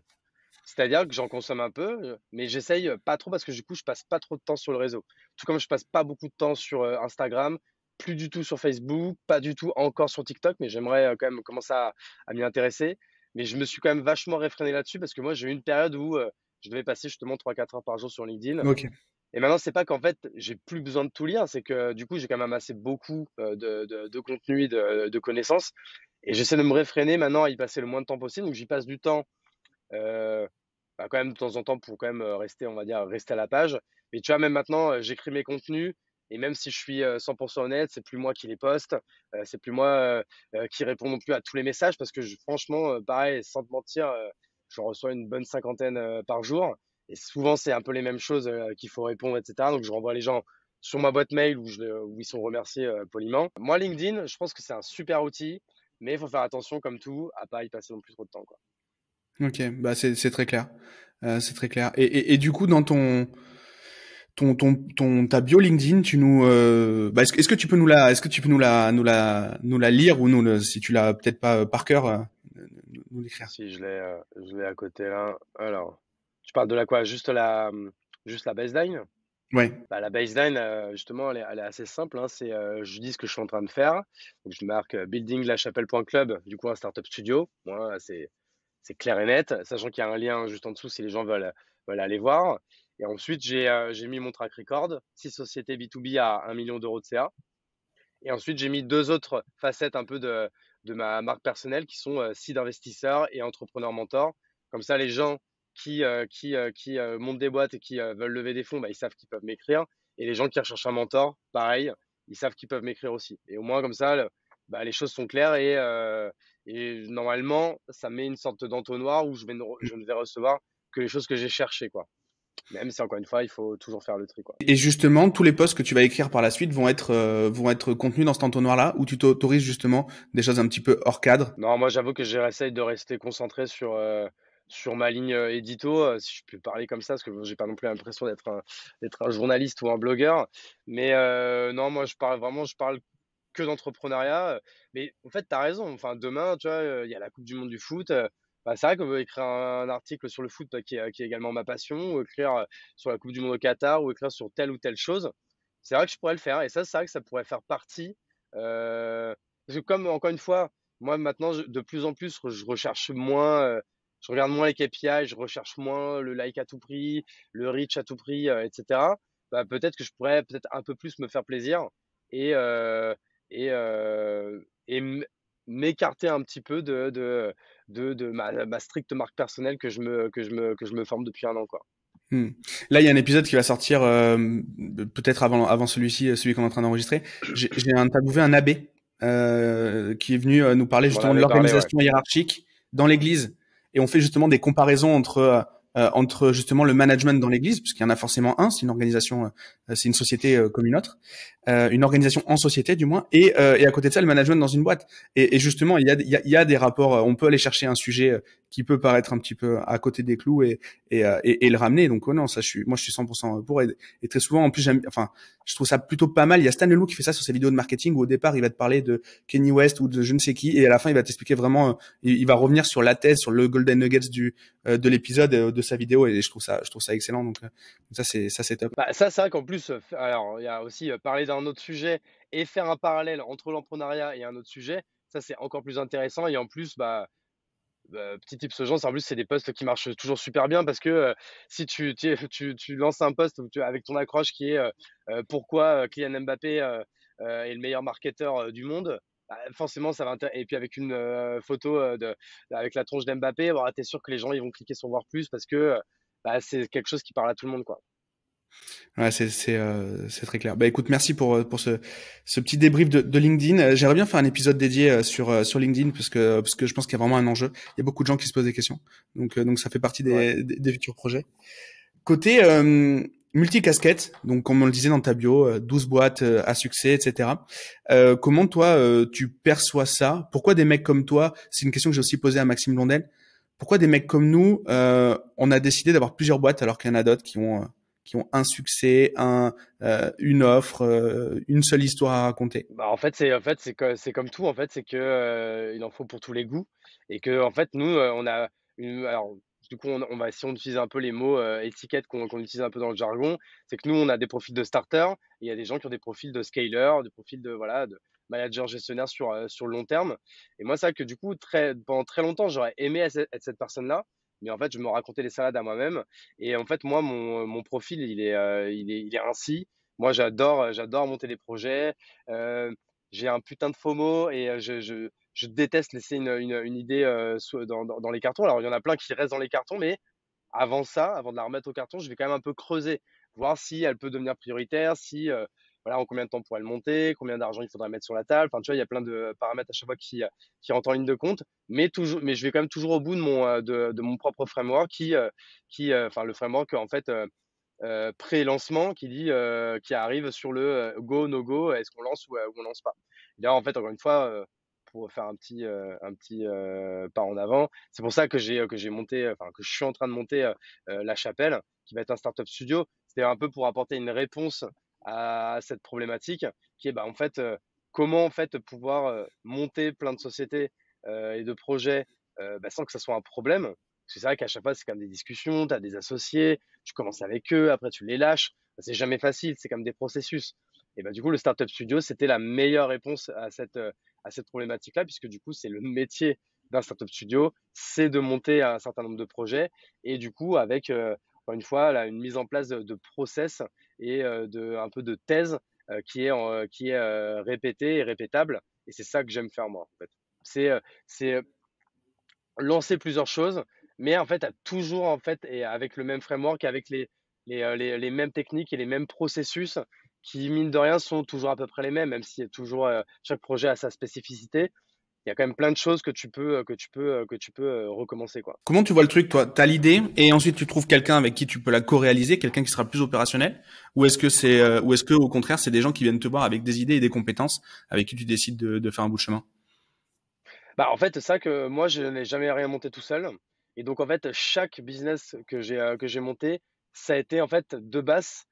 C'est-à-dire que j'en consomme un peu, mais j'essaye pas trop parce que du coup, je passe pas trop de temps sur le réseau. Tout comme je passe pas beaucoup de temps sur Instagram, plus du tout sur Facebook, pas du tout encore sur TikTok, mais j'aimerais quand même commencer à m'y intéresser. Mais je me suis quand même vachement réfréné là-dessus parce que moi, j'ai eu une période où je devais passer justement 3 4 heures par jour sur LinkedIn. Ok. Et maintenant, c'est pas qu'en fait, j'ai plus besoin de tout lire, c'est que du coup, j'ai quand même amassé beaucoup de contenu et de connaissances. Et j'essaie de me réfréner maintenant à y passer le moins de temps possible. Donc, j'y passe du temps euh, bah, quand même de temps en temps pour quand même rester, on va dire, rester à la page. Mais tu vois, même maintenant, j'écris mes contenus et même si je suis 100% honnête, c'est plus moi qui les poste, c'est plus moi qui réponds non plus à tous les messages parce que franchement, pareil, sans te mentir, je reçois une bonne cinquantaine par jour et souvent c'est un peu les mêmes choses qu'il faut répondre, etc. Donc je renvoie les gens sur ma boîte mail où ils sont remerciés poliment. Moi, LinkedIn, je pense que c'est un super outil, mais il faut faire attention comme tout à pas y passer non plus trop de temps, quoi. Ok, bah c'est très clair. C'est très clair. Et du coup, dans ta bio LinkedIn, est-ce que tu peux est-ce que tu peux nous la lire ou si tu l'as peut-être pas par cœur, nous l'écrire. Si je l'ai à côté là. Alors, tu parles de la quoi? Juste la baseline? Ouais. Bah, la baseline, justement, elle est assez simple, hein. Je dis ce que je suis en train de faire. Donc, je marque building la chapelle.club, du coup, un startup studio. Moi, c'est clair et net, sachant qu'il y a un lien juste en dessous si les gens veulent aller voir. Et ensuite, j'ai mis mon track record, 6 sociétés B2B à 1 million d'euros de CA. Et ensuite, j'ai mis deux autres facettes un peu de ma marque personnelle qui sont seed investisseur et entrepreneur mentor. Comme ça, les gens qui montent des boîtes et qui veulent lever des fonds, bah, ils savent qu'ils peuvent m'écrire. Et les gens qui recherchent un mentor, pareil, ils savent qu'ils peuvent m'écrire aussi. Et au moins, comme ça, bah, les choses sont claires et normalement, ça met une sorte d'entonnoir où je ne vais recevoir que les choses que j'ai cherchées, quoi. Même si, encore une fois, il faut toujours faire le tri, quoi. Et justement, tous les posts que tu vas écrire par la suite vont être contenus dans cet entonnoir-là, où tu t'autorises justement des choses un petit peu hors cadre. Non, moi, j'avoue que j'essaye de rester concentré sur ma ligne édito, si je peux parler comme ça, parce que bon, j'ai pas non plus l'impression d'être un journaliste ou un blogueur. Mais non, moi, je parle que d'entrepreneuriat. Mais en fait, tu as raison. Enfin, demain, tu vois, il y a la Coupe du Monde du foot. Bah, c'est vrai qu'on veut écrire un article sur le foot qui est également ma passion, ou écrire sur la Coupe du Monde au Qatar, ou écrire sur telle ou telle chose. C'est vrai que je pourrais le faire. Et ça, c'est vrai que ça pourrait faire partie. Parce que comme, encore une fois, moi, maintenant, de plus en plus, je recherche moins, je regarde moins les KPI, je recherche moins le like à tout prix, le reach à tout prix, etc. Bah, peut-être que je pourrais peut-être un peu plus me faire plaisir et, et m'écarter un petit peu de ma stricte marque personnelle que je me forme depuis un an, quoi. Hmm. Là, il y a un épisode qui va sortir peut-être avant celui-ci, celui qu'on est en train d'enregistrer. J'ai interviewé un abbé qui est venu nous parler Tu m'en justement de avais parlé, ouais. l'organisation hiérarchique dans l'Église, et on fait justement des comparaisons entre justement le management dans l'Église, puisqu'il y en a forcément un, c'est une organisation, c'est une société comme une autre, une organisation en société du moins, et à côté de ça, le management dans une boîte. Et justement, il y a des rapports. On peut aller chercher un sujet qui peut paraître un petit peu à côté des clous et le ramener. Donc oh non, ça moi je suis 100% pour. Et très souvent en plus enfin je trouve ça plutôt pas mal. Il y a Stan Leloup qui fait ça sur ses vidéos de marketing où au départ il va te parler de Kanye West ou de je ne sais qui, et à la fin il va t'expliquer vraiment, il va revenir sur la thèse, sur le golden nuggets de l'épisode, de sa vidéo, et je trouve ça excellent. Donc ça c'est top. Bah, ça, c'est vrai qu'en plus, alors, il y a aussi parler d'un autre sujet et faire un parallèle entre l'entrepreneuriat et un autre sujet, ça, c'est encore plus intéressant. Et en plus, petit tips aux gens, c'est en plus, c'est des posts qui marchent toujours super bien parce que si tu lances un post avec ton accroche qui est pourquoi Kylian Mbappé est le meilleur marketeur du monde, bah, forcément, ça va et puis avec une photo avec la tronche d'Mbappé, bah, tu es sûr que les gens ils vont cliquer sur voir plus parce que bah, c'est quelque chose qui parle à tout le monde, quoi. Ouais, c'est très clair. Bah écoute, merci pour ce petit débrief de LinkedIn. J'aimerais bien faire un épisode dédié sur LinkedIn parce que je pense qu'il y a vraiment un enjeu. Il y a beaucoup de gens qui se posent des questions. Donc ça fait partie Ouais. des futurs projets. Côté multicasquette, donc comme on le disait dans ta bio, 12 boîtes à succès, etc. Comment toi tu perçois ça? Pourquoi des mecs comme toi? C'est une question que j'ai aussi posée à Maxime Blondel. Pourquoi des mecs comme nous, on a décidé d'avoir plusieurs boîtes alors qu'il y en a d'autres qui ont un succès, une offre, une seule histoire à raconter. Bah, en fait, c'est comme tout, en fait, c'est que, il en faut pour tous les goûts et que en fait, nous, on a alors, du coup, on va si on utilise un peu les mots, étiquettes qu'on utilise un peu dans le jargon, c'est que nous, on a des profils de starters et il y a des gens qui ont des profils de scalers, des profils de, voilà, de managers gestionnaires sur le long terme. Et moi, c'est vrai que du coup, pendant très longtemps, j'aurais aimé être cette personne-là, mais en fait, je me racontais les salades à moi-même et en fait, moi, mon profil, il est ainsi. Moi, j'adore monter des projets. Euh, j'ai un putain de FOMO et je déteste laisser une idée dans les cartons. Alors, il y en a plein qui restent dans les cartons, mais avant ça, avant de la remettre au carton, je vais quand même un peu creuser, voir si elle peut devenir prioritaire, si, voilà, en combien de temps pourrait le monter, combien d'argent il faudrait mettre sur la table. Enfin, tu vois, il y a plein de paramètres à chaque fois qui rentrent en ligne de compte, mais je vais quand même toujours au bout de mon propre framework enfin, le framework, en fait, pré-lancement qui arrive sur le go, no go, est-ce qu'on lance ou on lance pas. Et là, en fait, encore une fois, pour faire un petit pas en avant, c'est pour ça que j'ai monté, enfin que je suis en train de monter La Chapelle, qui va être un startup studio. C'était un peu pour apporter une réponse à cette problématique, qui est bah, en fait comment en fait pouvoir monter plein de sociétés et de projets bah, sans que ça soit un problème. Parce que c'est vrai qu'à chaque fois, c'est comme des discussions, tu as des associés, tu commences avec eux, après tu les lâches. C'est jamais facile, c'est comme des processus. Et bah, du coup, le Startup Studio, c'était la meilleure réponse à cette problématique-là, puisque du coup, c'est le métier d'un Startup Studio, c'est de monter un certain nombre de projets. Et du coup, avec, encore une fois, là, une mise en place de process et un peu de thèse qui est répétée et répétable. Et c'est ça que j'aime faire, moi, en fait. C'est lancer plusieurs choses, mais en fait, à toujours en fait et avec le même framework, avec les mêmes techniques et les mêmes processus qui mine de rien sont toujours à peu près les mêmes, même si toujours chaque projet a sa spécificité. Il y a quand même plein de choses que tu peux recommencer, quoi. Comment tu vois le truc, toi? T'as l'idée et ensuite tu trouves quelqu'un avec qui tu peux la co-réaliser, quelqu'un qui sera plus opérationnel, ou est-ce que au contraire c'est des gens qui viennent te voir avec des idées et des compétences avec qui tu décides de faire un bout de chemin? Bah, en fait, c'est ça que moi, je n'ai jamais rien monté tout seul. Et donc, en fait, chaque business que j'ai monté, ça a été, en fait, de base,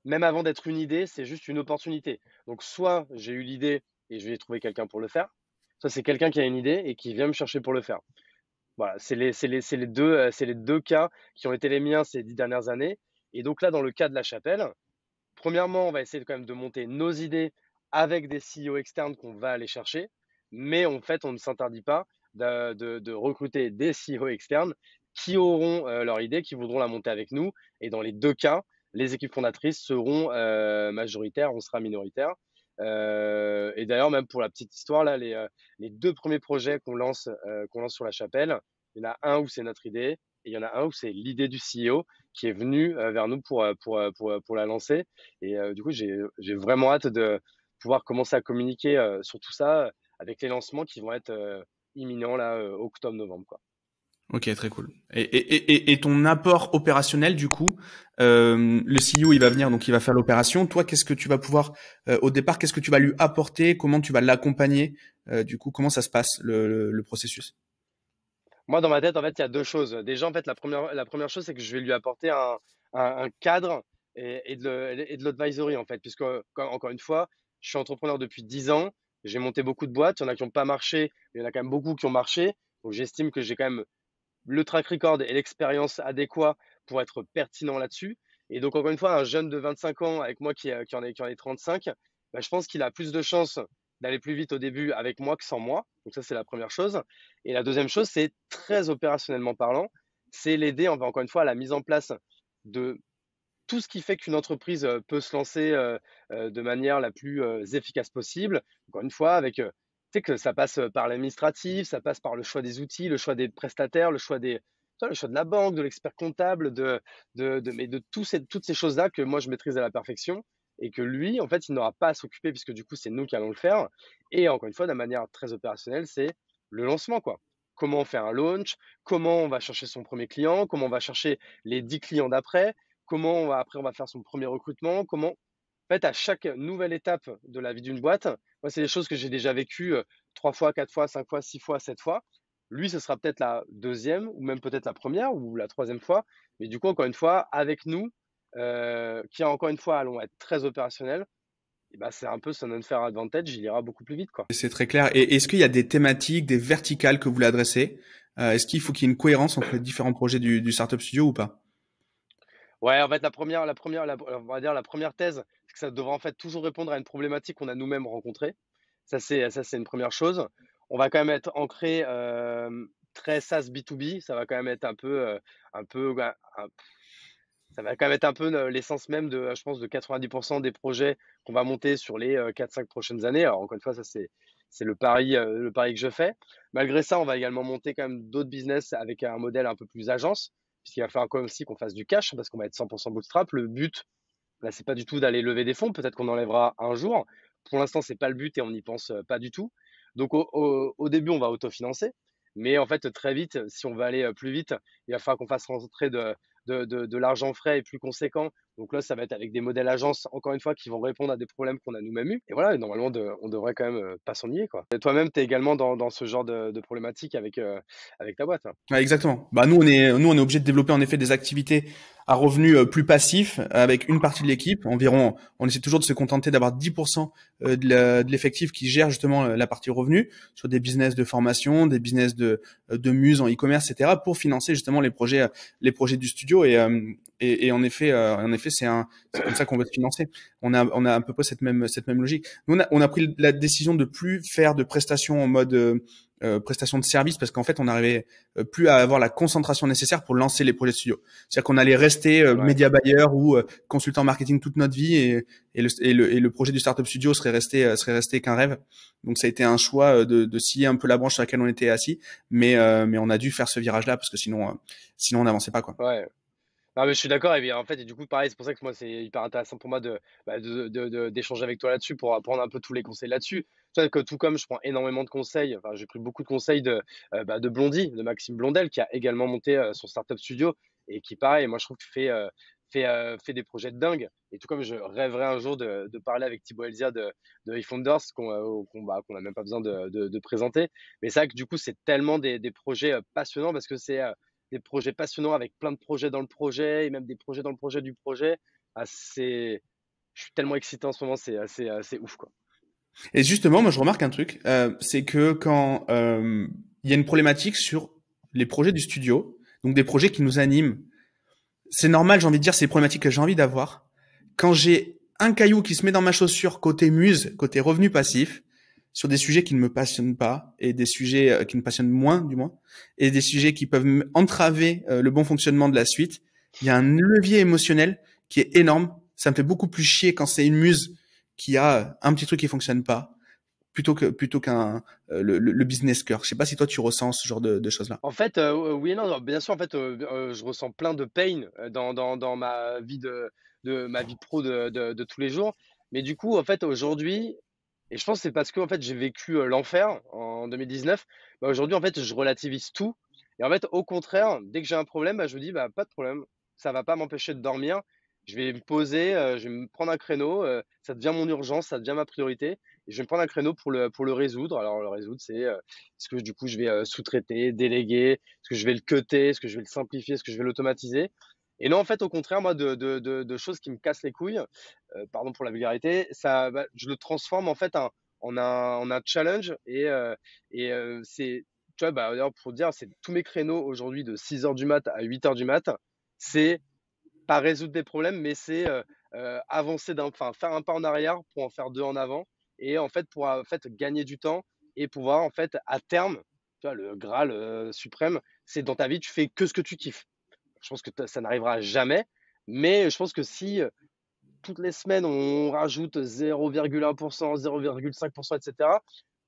même avant d'être une idée, c'est juste une opportunité. Donc, soit j'ai eu l'idée et je vais trouver quelqu'un pour le faire, soit c'est quelqu'un qui a une idée et qui vient me chercher pour le faire. Voilà, c'est les deux cas qui ont été les miens ces 10 dernières années. Et donc là, dans le cas de la chapelle, premièrement, on va essayer quand même de monter nos idées avec des CEO externes qu'on va aller chercher, mais en fait, on ne s'interdit pas de recruter des CEO externes qui auront leur idée, qui voudront la monter avec nous. Et dans les deux cas, les équipes fondatrices seront majoritaires, on sera minoritaire. Et d'ailleurs, même pour la petite histoire, là, les deux premiers projets qu'on lance sur la chapelle, il y en a un où c'est notre idée et il y en a un où c'est l'idée du CEO qui est venu vers nous pour la lancer. Et du coup, j'ai vraiment hâte de pouvoir commencer à communiquer sur tout ça avec les lancements qui vont être imminents là, octobre-novembre, quoi. Ok, très cool. Et ton apport opérationnel, du coup, le CEO, il va venir, donc il va faire l'opération. Toi, qu'est-ce que tu vas pouvoir, au départ, qu'est-ce que tu vas lui apporter? Comment tu vas l'accompagner? Du coup, comment ça se passe, le processus? Moi, dans ma tête, en fait, il y a deux choses. Déjà, en fait, la première chose, c'est que je vais lui apporter un cadre et de l'advisory, en fait, puisque, encore une fois, je suis entrepreneur depuis 10 ans. J'ai monté beaucoup de boîtes. Il y en a qui n'ont pas marché, mais il y en a quand même beaucoup qui ont marché. Donc, j'estime que j'ai quand même le track record et l'expérience adéquat pour être pertinent là-dessus. Et donc, encore une fois, un jeune de 25 ans avec moi qui en est 35, bah, je pense qu'il a plus de chances d'aller plus vite au début avec moi que sans moi. Donc, ça, c'est la première chose. Et la deuxième chose, c'est très opérationnellement parlant, c'est l'aider, encore une fois, à la mise en place de tout ce qui fait qu'une entreprise peut se lancer de manière la plus efficace possible. Encore une fois, tu sais que ça passe par l'administratif, ça passe par le choix des outils, le choix des prestataires, le choix de la banque, de l'expert comptable, mais de toutes ces choses-là que moi je maîtrise à la perfection et que lui, en fait, il n'aura pas à s'occuper puisque du coup, c'est nous qui allons le faire. Et encore une fois, de manière très opérationnelle, c'est le lancement, quoi. Comment on fait un launch, comment on va chercher son premier client, comment on va chercher les 10 clients d'après, comment après on va faire son premier recrutement, en fait, à chaque nouvelle étape de la vie d'une boîte, moi, c'est des choses que j'ai déjà vécues 3 fois, 4 fois, 5 fois, 6 fois, 7 fois. Lui, ce sera peut-être la deuxième ou même peut-être la première ou la troisième fois. Mais du coup, encore une fois, avec nous, qui encore une fois allons être très opérationnels, et ben, c'est un peu son unfair advantage, il ira beaucoup plus vite, quoi. C'est très clair. Et est-ce qu'il y a des thématiques, des verticales que vous voulez adresser? Est-ce qu'il faut qu'il y ait une cohérence entre les différents projets du Startup Studio ou pas? Ouais, en fait, on va dire la première thèse, c'est que ça devrait en fait toujours répondre à une problématique qu'on a nous-mêmes rencontrée. Ça, c'est une première chose. On va quand même être ancré très SaaS B2B. Ça va quand même être un peu, ouais, ça va quand même être un peu l'essence même je pense, de 90% des projets qu'on va monter sur les 4-5 prochaines années. Alors, encore une fois, ça, c'est le pari que je fais. Malgré ça, on va également monter quand même d'autres business avec un modèle un peu plus agence, puisqu'il va falloir quand même aussi qu'on fasse du cash, parce qu'on va être 100% bootstrap. Le but, là, c'est pas du tout d'aller lever des fonds. Peut-être qu'on enlèvera un jour. Pour l'instant, c'est pas le but et on n'y pense pas du tout. Donc, au début, on va autofinancer. Mais en fait, très vite, si on veut aller plus vite, il va falloir qu'on fasse rentrer de l'argent frais et plus conséquent. Donc là, ça va être avec des modèles agences, encore une fois, qui vont répondre à des problèmes qu'on a nous-mêmes eu. Et voilà, et normalement, on devrait quand même pas s'ennuyer, quoi. Et toi-même, tu es également dans ce genre de problématique avec ta boîte, hein. Ouais, exactement. Bah nous on est obligé de développer en effet des activités à revenus plus passifs avec une partie de l'équipe. Environ, on essaie toujours de se contenter d'avoir 10% de l'effectif qui gère justement la partie revenus sur des business de formation, des business de muse en e-commerce, etc. pour financer justement les projets du studio et en effet c'est comme ça qu'on veut se financer. On a à peu près cette même logique. Nous on a pris la décision de plus faire de prestations en mode prestation de service parce qu'en fait on n'arrivait plus à avoir la concentration nécessaire pour lancer les projets de studio. C'est-à-dire qu'on allait rester Ouais. média buyer ou consultant marketing toute notre vie et le projet du startup studio serait resté qu'un rêve. Donc ça a été un choix de scier un peu la branche sur laquelle on était assis, mais on a dû faire ce virage là parce que sinon on n'avançait pas quoi. Ouais. Non, mais je suis d'accord. Et bien, en fait, et du coup, pareil, c'est pour ça que moi, c'est hyper intéressant pour moi d'échanger avec toi là-dessus pour apprendre un peu tous les conseils là-dessus. Tu vois, que tout comme je prends énormément de conseils, enfin, j'ai pris beaucoup de conseils de Blondie, de Maxime Blondel, qui a également monté son startup studio et qui, pareil, moi, je trouve que fait des projets de dingue. Et tout comme je rêverais un jour de parler avec Thibaut Elzia de eFounders, qu'on a même pas besoin de présenter. Mais c'est vrai que du coup, c'est tellement des projets passionnants parce que c'est des projets passionnants avec plein de projets dans le projet et même des projets dans le projet du projet. Ah, je suis tellement excité en ce moment, c'est assez ouf, quoi. Et justement, moi, je remarque un truc, c'est que quand il y a une problématique sur les projets du studio, donc des projets qui nous animent, c'est normal, j'ai envie de dire, c'est des problématiques que j'ai envie d'avoir. Quand j'ai un caillou qui se met dans ma chaussure côté muse, côté revenu passif, sur des sujets qui ne me passionnent pas et des sujets qui me passionnent moins, du moins, et des sujets qui peuvent entraver le bon fonctionnement de la suite, il y a un levier émotionnel qui est énorme. Ça me fait beaucoup plus chier quand c'est une muse qui a un petit truc qui fonctionne pas, plutôt qu'un le business cœur. Je sais pas si toi tu ressens ce genre de choses là. En fait, oui et non, non, bien sûr, en fait, je ressens plein de pain dans ma vie de ma vie pro de tous les jours. Mais du coup, en fait, aujourd'hui, et je pense que c'est parce que en fait, j'ai vécu l'enfer en 2019. Bah, aujourd'hui, en fait, je relativise tout. Et en fait, au contraire, dès que j'ai un problème, bah, je me dis, bah, pas de problème, ça va pas m'empêcher de dormir. Je vais me poser, je vais me prendre un créneau, ça devient mon urgence, ça devient ma priorité. Et je vais me prendre un créneau pour le résoudre. Alors, le résoudre, c'est est-ce que du coup je vais sous-traiter, déléguer, est-ce que je vais le cutter, est-ce que je vais le simplifier, est-ce que je vais l'automatiser? Et non, en fait, au contraire, moi, de choses qui me cassent les couilles, pardon pour la vulgarité, je le transforme en fait en un challenge. Tu vois, bah, d'ailleurs, pour dire, c'est tous mes créneaux aujourd'hui de 6 heures du mat à 8 heures du mat, c'est pas résoudre des problèmes, mais c'est enfin, faire un pas en arrière pour en faire deux en avant. Et en fait, pour en fait, gagner du temps et pouvoir, en fait, à terme, tu vois, le Graal suprême, c'est dans ta vie, tu fais que ce que tu kiffes. Je pense que ça n'arrivera jamais, mais je pense que si toutes les semaines on rajoute 0,1%, 0,5%, etc.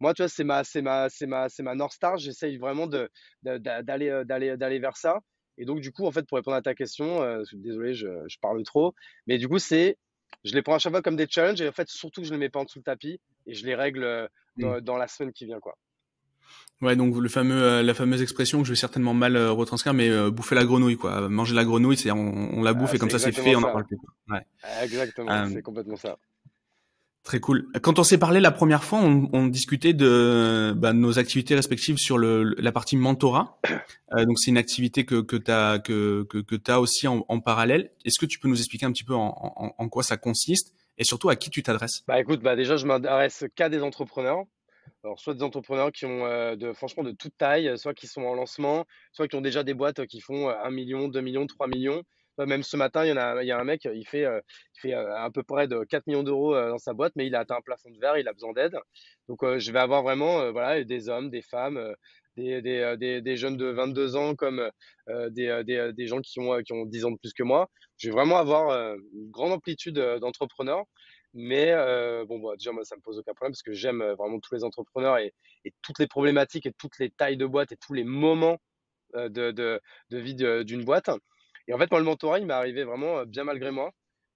Moi, tu vois, c'est ma North Star. J'essaye vraiment d'aller vers ça. Et donc, du coup, en fait, pour répondre à ta question, désolé, je parle trop, mais du coup, je les prends à chaque fois comme des challenges et en fait, surtout que je ne les mets pas en dessous le tapis et je les règle dans la semaine qui vient, quoi. Ouais, donc la fameuse expression que je vais certainement mal retranscrire, mais bouffer la grenouille, quoi. Manger la grenouille, c'est on la bouffe Ah, et c'est comme ça c'est fait, exactement on n'en ça. parle plus, quoi. Ouais. Exactement, Euh, c'est complètement ça. Très cool. Quand on s'est parlé la première fois, on discutait de nos activités respectives sur la partie mentorat. Donc c'est une activité que t'as aussi en parallèle. Est-ce que tu peux nous expliquer un petit peu en quoi ça consiste et surtout à qui tu t'adresses? Bah écoute, bah déjà, je m'adresse qu'à des entrepreneurs. Alors, soit des entrepreneurs qui ont franchement de toute taille, soit qui sont en lancement, soit qui ont déjà des boîtes qui font 1 million, 2 millions, 3 millions. Même ce matin, il y a un mec, il fait à peu près de 4 millions d'euros dans sa boîte, mais il a atteint un plafond de verre, il a besoin d'aide. Donc, je vais avoir vraiment voilà, des hommes, des femmes, des jeunes de 22 ans comme des gens qui ont 10 ans de plus que moi. Je vais vraiment avoir une grande amplitude d'entrepreneurs. Mais bon, bah, déjà, moi, ça me pose aucun problème parce que j'aime vraiment tous les entrepreneurs et toutes les problématiques et toutes les tailles de boîte et tous les moments de vie d'une boîte. Et en fait, moi, le mentorat, il m'est arrivé vraiment bien malgré moi.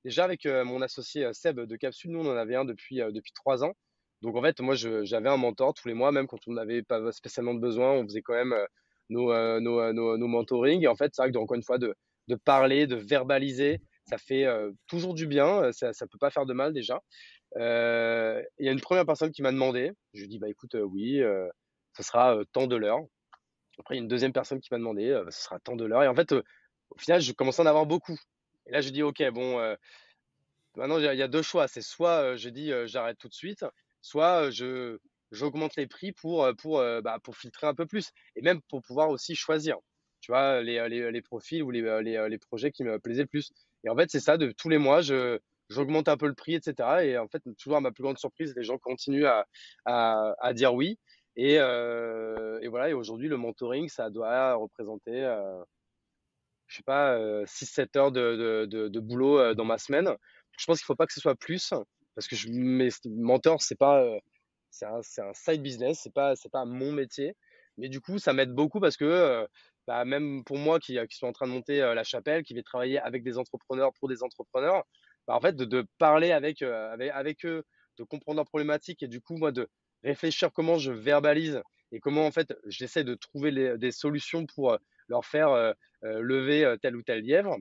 Déjà, avec mon associé Seb de Capsule, nous, on en avait un depuis 3 ans. Donc, en fait, moi, j'avais un mentor tous les mois, même quand on n'avait pas spécialement de besoin, on faisait quand même nos mentorings. Et en fait, c'est vrai que, encore une fois, de parler, de verbaliser, ça fait toujours du bien. Ça peut pas faire de mal déjà. Il y a une première personne qui m'a demandé. Je lui dis, bah écoute, oui, ce sera tant de l'heure. Après, il y a une deuxième personne qui m'a demandé, ce sera tant de l'heure. Et en fait, au final, je commence à en avoir beaucoup. Et là, je dis, ok, bon, maintenant, il y a deux choix. C'est soit je dis, j'arrête tout de suite, soit j'augmente les prix pour filtrer un peu plus. Et même pour pouvoir aussi choisir, tu vois, les profils ou les projets qui me plaisaient le plus. Et en fait, c'est ça, de tous les mois, j'augmente un peu le prix, etc. Et en fait, toujours à ma plus grande surprise, les gens continuent à dire oui. Et voilà, et aujourd'hui, le mentoring, ça doit représenter, je sais pas, 6-7 heures de boulot dans ma semaine. Je pense qu'il faut pas que ce soit plus, parce que mes mentors, c'est pas, c'est un side business, c'est pas mon métier. Mais du coup, ça m'aide beaucoup parce que bah, même pour moi qui suis en train de monter la chapelle, qui vais travailler avec des entrepreneurs pour des entrepreneurs, bah, en fait, de parler avec eux, de comprendre leurs problématiques et du coup, moi, de réfléchir comment je verbalise et comment, en fait, j'essaie de trouver des solutions pour leur faire lever tel ou tel lièvre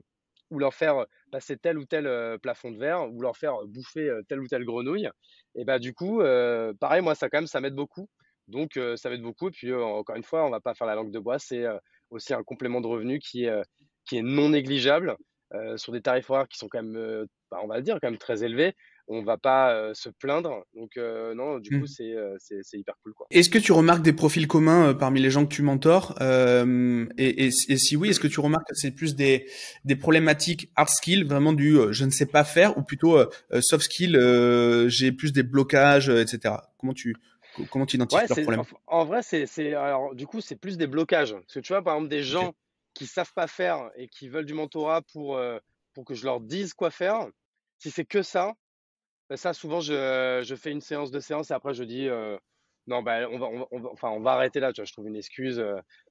ou leur faire passer tel ou tel plafond de verre ou leur faire bouffer telle ou telle grenouille. Et bah, du coup, pareil, moi, ça, quand même, ça m'aide beaucoup. Donc, ça m'aide beaucoup. Et puis, encore une fois, on va pas faire la langue de bois. C'est aussi un complément de revenu qui est non négligeable sur des tarifs horaires qui sont quand même, bah, on va le dire, quand même très élevés. On va pas se plaindre. Donc, non, du coup, Hmm. c'est hyper cool, quoi. Est-ce que tu remarques des profils communs parmi les gens que tu mentors et si oui, est-ce que tu remarques que c'est plus des problématiques hard skill, vraiment du je ne sais pas faire, ou plutôt soft skill, j'ai plus des blocages, etc. Comment tu identifies Ouais, leurs problèmes? en vrai, alors, du coup, c'est plus des blocages. Parce que tu vois, par exemple, des Ok. gens qui savent pas faire et qui veulent du mentorat pour que je leur dise quoi faire, si c'est que ça, bah, ça, souvent, je fais une séance de séance et après, je dis non, bah, enfin, on va arrêter là. Tu vois, je trouve une excuse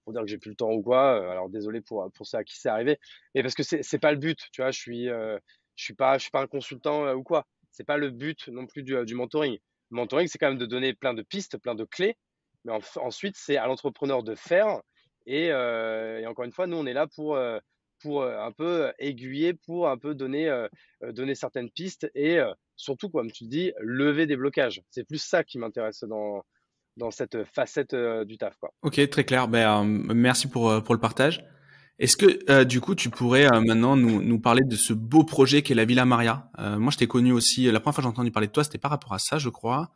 pour dire que j'ai plus le temps ou quoi. Alors, désolé pour ça à qui c'est arrivé. Mais parce que c'est pas le but. Tu vois, je suis pas un consultant ou quoi. C'est pas le but non plus du mentoring. Le mentoring, c'est quand même de donner plein de pistes, plein de clés. Mais ensuite, c'est à l'entrepreneur de faire. Et encore une fois, nous, on est là pour un peu aiguiller, pour un peu donner certaines pistes et surtout, comme tu dis, lever des blocages. C'est plus ça qui m'intéresse dans cette facette du taf, quoi. Ok, très clair. Ben, merci pour le partage. Est-ce que du coup tu pourrais maintenant nous parler de ce beau projet qu'est la Villa Maria? Moi je t'ai connu aussi, la première fois que j'ai entendu parler de toi, c'était par rapport à ça, je crois.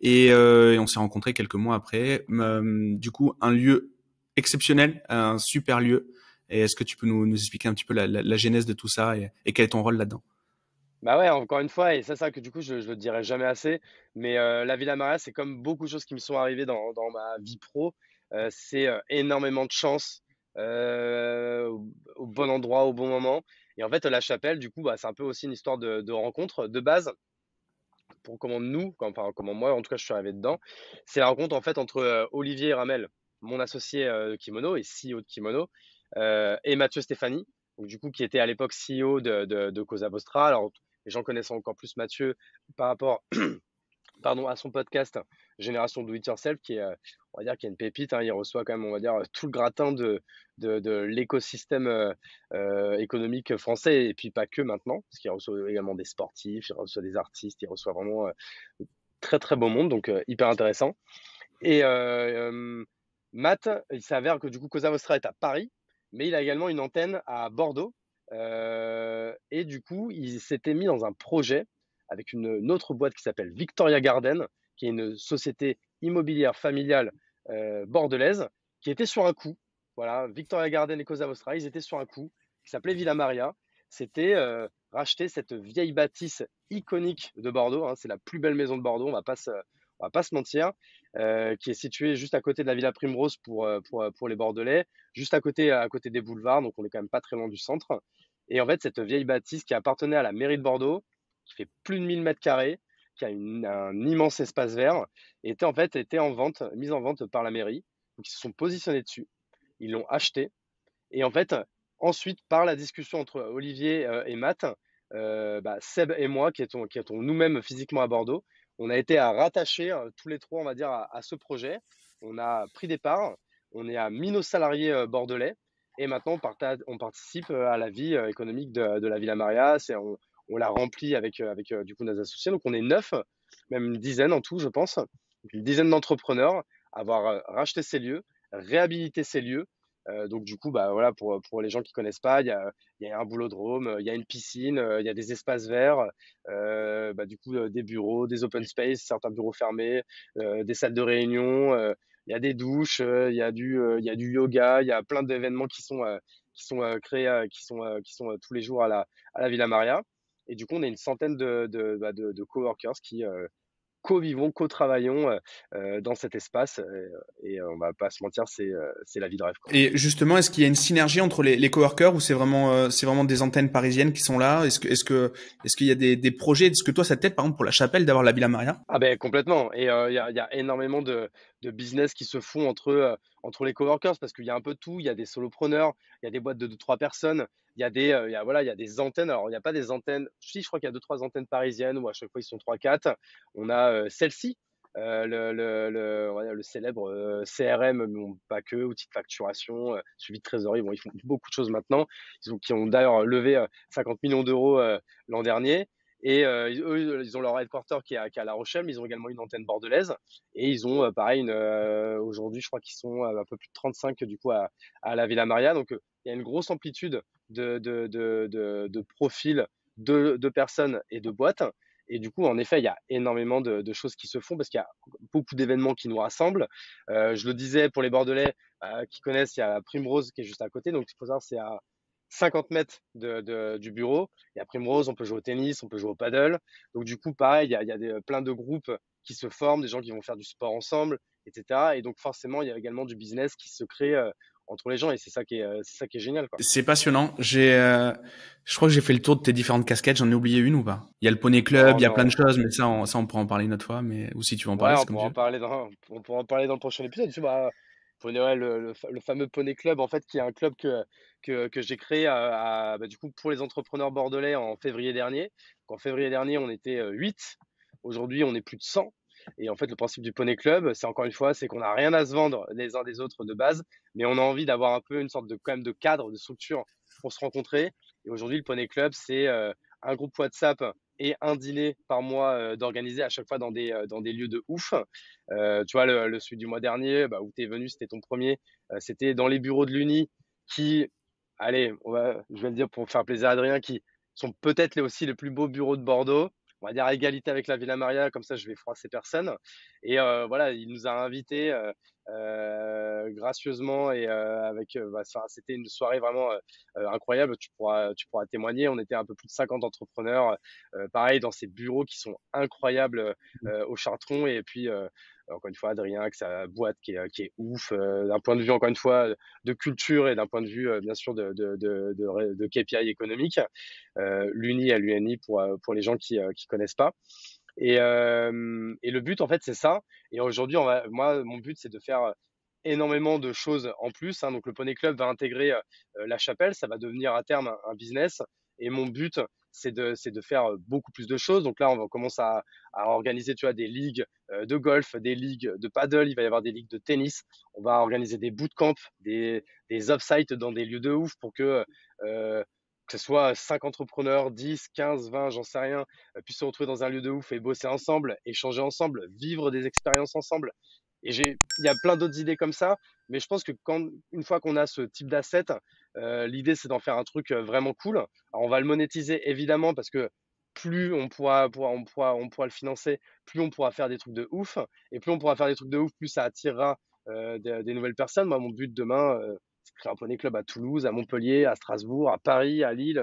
Et on s'est rencontrés quelques mois après. Du coup, un lieu exceptionnel, un super lieu. Et est-ce que tu peux nous expliquer un petit peu la genèse de tout ça et quel est ton rôle là-dedans? Bah ouais, encore une fois, et c'est ça que du coup, je le dirai jamais assez, mais la Villa Maria, c'est comme beaucoup de choses qui me sont arrivées dans ma vie pro, c'est énormément de chance au bon endroit, au bon moment. Et en fait, la chapelle, du coup, bah, c'est un peu aussi une histoire de rencontre de base. Pour comment nous, enfin comment moi, en tout cas, je suis arrivé dedans. C'est la rencontre en fait entre Olivier et Ramel, mon associé de Kimono et CEO de Kimono, et Mathieu Stéphanie, donc, du coup, qui était à l'époque CEO de Cosa Vostra. Alors, les gens connaissent encore plus Mathieu par rapport pardon, à son podcast Génération Do It Yourself, qui est, on va dire, qui est une pépite. Hein. Il reçoit quand même, on va dire, tout le gratin de l'écosystème économique français, et puis pas que maintenant, parce qu'il reçoit également des sportifs, il reçoit des artistes, il reçoit vraiment très très beau monde, donc hyper intéressant. Et Matt, il s'avère que du coup, Cosa Vostra est à Paris, mais il a également une antenne à Bordeaux. Et du coup, il s'était mis dans un projet avec une autre boîte qui s'appelle Victoria Garden, qui est une société immobilière familiale bordelaise, qui était sur un coup. Voilà, Victoria Garden et Cosa Vostra, ils étaient sur un coup, qui s'appelait Villa Maria. C'était racheter cette vieille bâtisse iconique de Bordeaux. Hein, c'est la plus belle maison de Bordeaux, on va pas se mentir, qui est située juste à côté de la Villa Primrose pour les Bordelais, juste à côté des boulevards, donc on est quand même pas très loin du centre. Et en fait, cette vieille bâtisse qui appartenait à la mairie de Bordeaux, qui fait plus de 1000 mètres carrés, qui a un immense espace vert, était en fait était en vente, mise en vente par la mairie. Donc ils se sont positionnés dessus, ils l'ont acheté. Et en fait, ensuite, par la discussion entre Olivier et Matt, bah, Seb et moi, qui étions nous-mêmes physiquement à Bordeaux, on a été à rattacher tous les trois, on va dire, à ce projet. On a pris des parts, on est à mis nos salariés bordelais, et maintenant on participe à la vie économique de la Villa Maria. On l'a rempli avec du coup nos associés. Donc on est 9, même une dizaine en tout, je pense. Donc, une dizaine d'entrepreneurs à avoir racheté ces lieux, réhabilité ces lieux. Donc du coup, bah voilà, pour les gens qui connaissent pas, il y a un boulodrome, il y a une piscine, il y a des espaces verts, bah, du coup des bureaux, des open space, certains bureaux fermés, des salles de réunion, il y a des douches, il y a du yoga, il y a plein d'événements qui sont créés, qui sont tous les jours à la Villa Maria. Et du coup, on a une centaine de coworkers co-vivons, co-travaillons dans cet espace. Et on va pas se mentir, c'est la vie de rêve, quoi. Et justement, est-ce qu'il y a une synergie entre les coworkers ou c'est vraiment des antennes parisiennes qui sont là? Est-ce qu'il y a des projets? Est-ce que toi, ça t'aide, par exemple, pour la Chapelle d'avoir la Villa Maria? Ah ben complètement. Et il y a énormément de business qui se font entre les coworkers parce qu'il y a un peu de tout. Il y a des solopreneurs, il y a des boîtes de 2-3 personnes, voilà, il y a des antennes. Alors, il n'y a pas des antennes. Si, je crois qu'il y a 2-3 antennes parisiennes où à chaque fois ils sont 3-4. On a celle-ci, on va dire le célèbre CRM, mais bon, pas que, outils de facturation, suivi de trésorerie. Bon, ils font beaucoup de choses maintenant. Qui ont d'ailleurs levé 50 millions d'euros l'an dernier. Et eux, ils ont leur headquarter qui est à La Rochelle, mais ils ont également une antenne bordelaise. Et ils ont, pareil, aujourd'hui, je crois qu'ils sont un peu plus de 35 du coup à la Villa Maria. Donc, il y a une grosse amplitude de profils de personnes et de boîtes. Et du coup, en effet, il y a énormément de choses qui se font parce qu'il y a beaucoup d'événements qui nous rassemblent. Je le disais pour les Bordelais qui connaissent, il y a Primrose qui est juste à côté. Donc, il faut savoir, c'est à 50 mètres du bureau. Et à Primrose, on peut jouer au tennis, on peut jouer au paddle. Donc, du coup, pareil, il y a plein de groupes qui se forment, des gens qui vont faire du sport ensemble, etc. Et donc, forcément, il y a également du business qui se crée entre les gens. Et c'est ça qui est génial, quoi. C'est passionnant. Je crois que j'ai fait le tour de tes différentes casquettes. J'en ai oublié une ou pas? Il y a le Poney Club, Oh il y a plein de non. choses, mais ça, on pourra en parler une autre fois. Mais ou si tu veux en Ouais, parler, c'est on comme pourra tu en veux. parler on pourra en parler dans le prochain épisode. Tu sais, bah, ouais, le fameux Poney Club, en fait, qui est un club que j'ai créé bah, du coup, pour les entrepreneurs bordelais en février dernier. Donc, en février dernier, on était 8. Aujourd'hui, on est plus de 100. Et en fait, le principe du Poney Club, c'est encore une fois, c'est qu'on n'a rien à se vendre les uns des autres de base, mais on a envie d'avoir un peu une sorte de, quand même, de cadre, de structure pour se rencontrer. Et aujourd'hui, le Poney Club, c'est un groupe WhatsApp et un dîner par mois d'organiser à chaque fois dans des lieux de ouf. Tu vois, celui du mois dernier, bah, où tu es venu, c'était ton premier. C'était dans les bureaux de l'Uni qui, allez, je vais le dire pour faire plaisir à Adrien, qui sont peut-être aussi les plus beaux bureaux de Bordeaux. On va dire à égalité avec la Villa Maria, comme ça je vais froisser personne. Et voilà, il nous a invités gracieusement et bah, c'était une soirée vraiment incroyable. Tu pourras témoigner. On était un peu plus de 50 entrepreneurs, pareil dans ces bureaux qui sont incroyables au Chartron. Et puis encore une fois, Adrien avec sa boîte qui est ouf d'un point de vue encore une fois de culture et d'un point de vue bien sûr de KPI économique. L'Uni à l'UNI pour les gens qui connaissent pas. Et le but, en fait, c'est ça. Et aujourd'hui, moi, mon but, c'est de faire énormément de choses en plus, hein. Donc, le Poney Club va intégrer la chapelle. Ça va devenir à terme un business. Et mon but, c'est de faire beaucoup plus de choses. Donc là, on va commencer à organiser, tu vois, des ligues de golf, des ligues de paddle. Il va y avoir des ligues de tennis. On va organiser des bootcamps, des off-site dans des lieux de ouf pour que ce soit 5 entrepreneurs, 10, 15, 20, j'en sais rien, puissent se retrouver dans un lieu de ouf et bosser ensemble, échanger ensemble, vivre des expériences ensemble. Il y a plein d'autres idées comme ça, mais je pense que une fois qu'on a ce type d'asset, l'idée c'est d'en faire un truc vraiment cool. Alors, on va le monétiser évidemment parce que plus on pourra le financer, plus on pourra faire des trucs de ouf. Et plus on pourra faire des trucs de ouf, plus ça attirera des nouvelles personnes. Moi, mon but demain, c'est de créer un poney club à Toulouse, à Montpellier, à Strasbourg, à Paris, à Lille,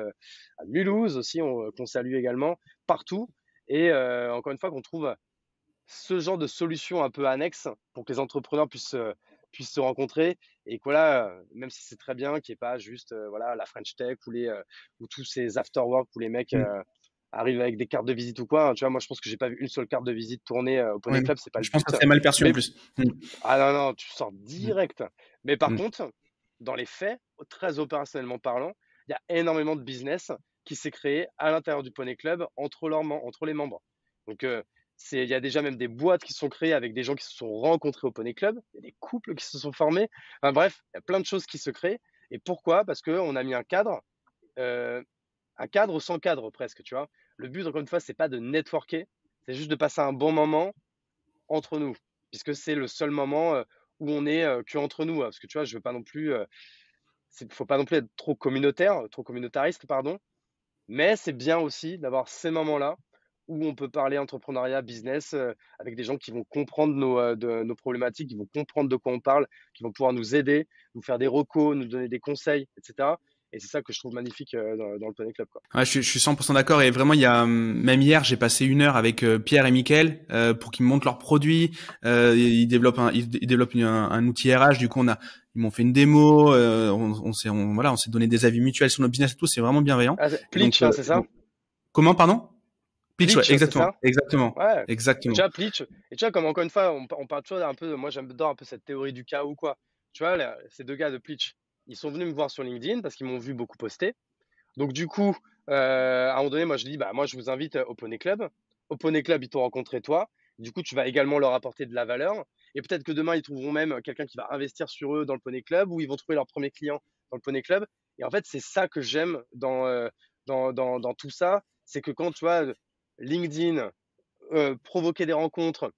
à Mulhouse aussi, qu'on salue également, partout. Et encore une fois, qu'on trouve ce genre de solution un peu annexe pour que les entrepreneurs puissent se rencontrer et que voilà, même si c'est très bien qu'il n'y ait pas juste voilà, la French Tech ou tous ces after-work où les mecs Mm. arrivent avec des cartes de visite ou quoi, hein. Tu vois, moi je pense que j'ai pas vu une seule carte de visite tourner au Poney Ouais. Club, c'est pas le Je pense que but. ça serait mal perçu en Mais plus. Mm. ah non, non, tu sors Mm. direct. Mais par Mm. contre, dans les faits, très opérationnellement parlant, il y a énormément de business qui s'est créé à l'intérieur du Poney Club entre les membres. Donc, il y a déjà même des boîtes qui sont créées avec des gens qui se sont rencontrés au Poney Club. Il y a des couples qui se sont formés. Enfin, bref, il y a plein de choses qui se créent. Et pourquoi? Parce qu'on a mis euh, un cadre sans cadre presque, tu vois. Le but, encore une fois, c'est pas de networker, c'est juste de passer un bon moment entre nous, puisque c'est le seul moment où on est que entre nous. Parce que tu vois, je veux pas non plus, faut pas non plus être trop communautaire, trop communautariste, pardon. Mais c'est bien aussi d'avoir ces moments-là où on peut parler entrepreneuriat, business, avec des gens qui vont comprendre nos problématiques, qui vont comprendre de quoi on parle, qui vont pouvoir nous aider, nous faire des recos, nous donner des conseils, etc. Et c'est ça que je trouve magnifique dans le Poney Club, quoi. Ouais, je suis 100% d'accord et vraiment il y a même hier j'ai passé 1 heure avec Pierre et Mickaël pour qu'ils me montrent leurs produits. Ils développent un outil RH. Du coup ils m'ont fait une démo. On s'est donné des avis mutuels sur nos business et tout. C'est vraiment bienveillant. Ah, Et donc, Plitch, hein, c'est ça? comment pardon? Pitch, ouais, Plitch, c'est exactement, ça? exactement, Ouais. Et tu exactement. vois, Plitch, et tu vois, comme encore une fois, on parle toujours un peu, moi j'adore un peu cette théorie du chaos, quoi. Tu vois, là, ces deux gars de Plitch, ils sont venus me voir sur LinkedIn parce qu'ils m'ont vu beaucoup poster. Donc du coup, à un moment donné, moi je dis, bah moi je vous invite au Poney Club. Au Poney Club, ils t'ont rencontré toi. Du coup, tu vas également leur apporter de la valeur. Et peut-être que demain, ils trouveront même quelqu'un qui va investir sur eux dans le Poney Club ou ils vont trouver leur premier client dans le Poney Club. Et en fait, c'est ça que j'aime dans tout ça. C'est que quand tu vois LinkedIn, provoquer des rencontres,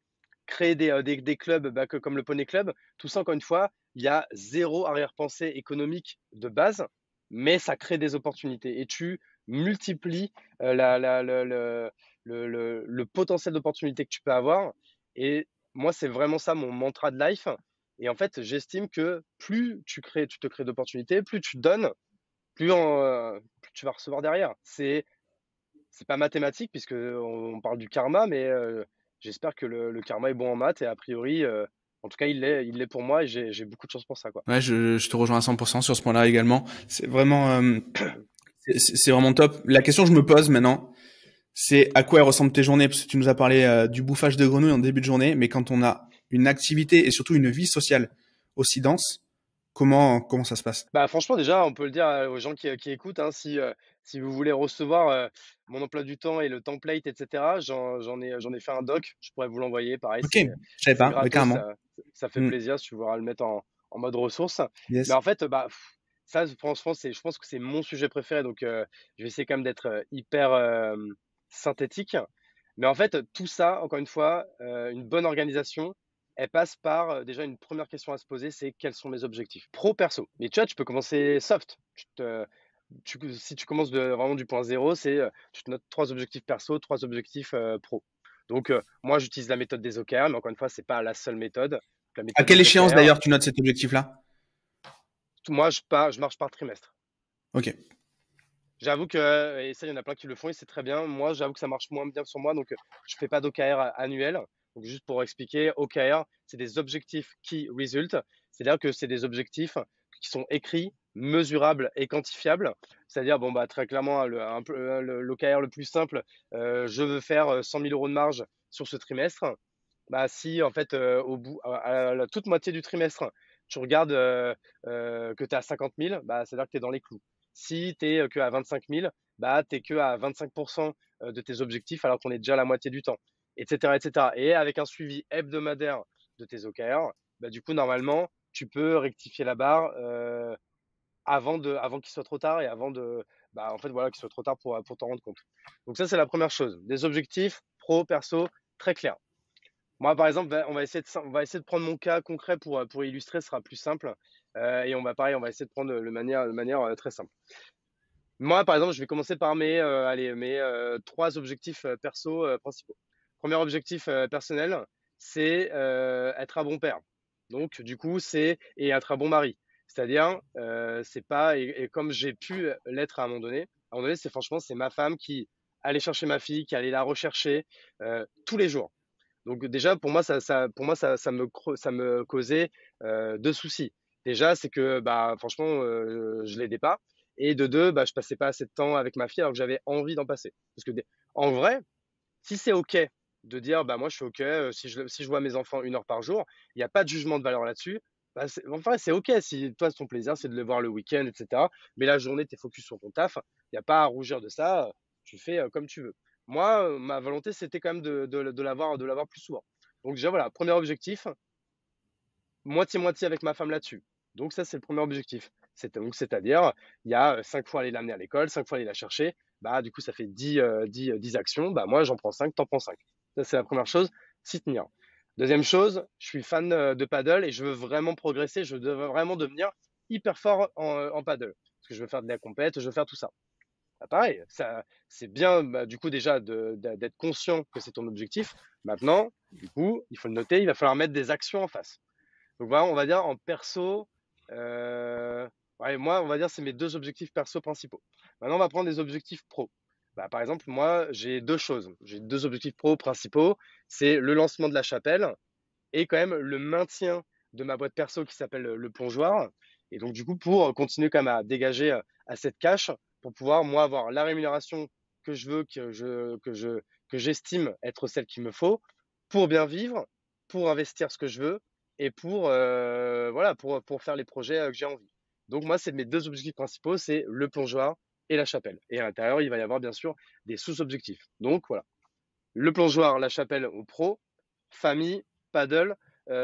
créer des clubs comme le Poney Club, tout ça, encore une fois, il y a zéro arrière-pensée économique de base, mais ça crée des opportunités et tu multiplies le potentiel d'opportunité que tu peux avoir. Et moi, c'est vraiment ça mon mantra de life. Et en fait, j'estime que plus tu te crées d'opportunités, plus tu donnes, plus tu vas recevoir derrière. C'est pas mathématique puisque on parle du karma, mais j'espère que le karma est bon en maths et a priori, en tout cas, il l'est pour moi et j'ai beaucoup de chance pour ça, quoi. Ouais, je te rejoins à 100% sur ce point-là également. C'est vraiment, c'est vraiment top. La question que je me pose maintenant, c'est à quoi elles ressemblent tes journées? Parce que tu nous as parlé du bouffage de grenouilles en début de journée, mais quand on a une activité et surtout une vie sociale aussi dense, comment ça se passe? Bah, franchement, déjà, on peut le dire aux gens qui écoutent, hein, si vous voulez recevoir mon emploi du temps et le template, etc., j'en ai fait un doc, je pourrais vous l'envoyer. Pareil, Ok, je savais c'est pas, ouais, gratos, carrément. ça fait Hmm, plaisir si tu voudras le mettre en mode ressource. Mais yes. en fait, bah, ça, franchement, je pense que c'est mon sujet préféré, donc je vais essayer quand même d'être hyper synthétique. Mais en fait, tout ça, encore une fois, une bonne organisation, elle passe par déjà une première question à se poser, c'est quels sont mes objectifs pro perso. Mais tu vois, tu peux commencer soft. Si tu commences vraiment du point zéro, tu te notes 3 objectifs perso, 3 objectifs pro. Donc moi, j'utilise la méthode des OKR, mais encore une fois, c'est pas la seule méthode. La À méthode quelle des échéance OKR, d'ailleurs tu notes cet objectif-là? moi, je marche par trimestre. Ok. J'avoue que, et ça, il y en a plein qui le font et c'est très bien. Moi, j'avoue que ça marche moins bien sur moi, donc je fais pas d'OKR annuel. Donc, juste pour expliquer, OKR, c'est des objectifs qui result. C'est-à-dire que c'est des objectifs qui sont écrits, mesurables et quantifiables. C'est-à-dire, bon, bah, très clairement, l'OKR le plus simple, je veux faire 100 000 euros de marge sur ce trimestre. Bah, si, en fait, au bout, à la toute moitié du trimestre, tu regardes que tu es à 50 000, bah, c'est-à-dire que tu es dans les clous. Si tu es que à 25 000, bah, tu es que à 25% de tes objectifs alors qu'on est déjà à la moitié du temps, etc., etc. Et avec un suivi hebdomadaire de tes OKR, bah, du coup, normalement, tu peux rectifier la barre avant qu'il soit trop tard et en fait, voilà, qu'il soit trop tard pour t'en rendre compte. Donc ça, c'est la première chose. Des objectifs pro, perso, très clairs. Moi, par exemple, on va essayer de prendre mon cas concret pour illustrer, ce sera plus simple. Et on va essayer de prendre de manière très simple. Moi, par exemple, je vais commencer par mes 3 objectifs perso principaux. Premier objectif personnel, c'est être un bon père. Donc, du coup, et être un bon mari. C'est-à-dire, c'est pas, et comme j'ai pu l'être à un moment donné, c'est ma femme qui allait chercher ma fille, qui allait la rechercher tous les jours. Donc déjà, pour moi, ça me causait 2 soucis. Déjà, c'est que bah, franchement, je l'aidais pas. Et de deux, bah, je passais pas assez de temps avec ma fille alors que j'avais envie d'en passer. Parce que en vrai, si c'est OK de dire, bah, moi, je suis OK, si je vois mes enfants 1 heure par jour, il n'y a pas de jugement de valeur là-dessus. Bah, enfin, c'est OK si toi, ton plaisir, c'est de les voir le week-end, etc. Mais la journée, tu es focus sur ton taf. Il n'y a pas à rougir de ça. Tu fais comme tu veux. Moi, ma volonté, c'était quand même de l'avoir plus souvent. Donc déjà, voilà, premier objectif, moitié-moitié avec ma femme là-dessus. Donc ça, c'est le premier objectif. C'est-à-dire, il y a 5 fois aller l'amener à l'école, 5 fois aller la chercher. Bah, du coup, ça fait 10 actions. Bah, moi, j'en prends 5, t'en prends 5. Ça, c'est la première chose, s'y tenir. Deuxième chose, je suis fan de paddle et je veux vraiment progresser. Je veux vraiment devenir hyper fort en paddle. Parce que je veux faire de la compète, je veux faire tout ça. Bah, pareil, ça, c'est bien, bah, du coup, déjà d'être conscient que c'est ton objectif. Maintenant, du coup, il faut le noter, il va falloir mettre des actions en face. Donc voilà, on va dire en perso, euh, Ouais, moi, on va dire, c'est mes deux objectifs perso principaux. Maintenant, on va prendre des objectifs pro. Bah, par exemple, moi, j'ai deux choses. J'ai deux objectifs pro principaux. C'est le lancement de la chapelle et quand même le maintien de ma boîte perso qui s'appelle le plongeoir. Et donc, du coup, pour continuer quand même à dégager à cette cash, pour pouvoir, moi, avoir la rémunération que je veux, que j'estime être celle qu'il me faut, pour bien vivre, pour investir ce que je veux et voilà, pour faire les projets que j'ai envie. Donc, moi, c'est mes deux objectifs principaux, c'est le plongeoir et la chapelle. Et à l'intérieur, il va y avoir bien sûr des sous-objectifs. Donc, voilà, le plongeoir, la chapelle au pro, famille, paddle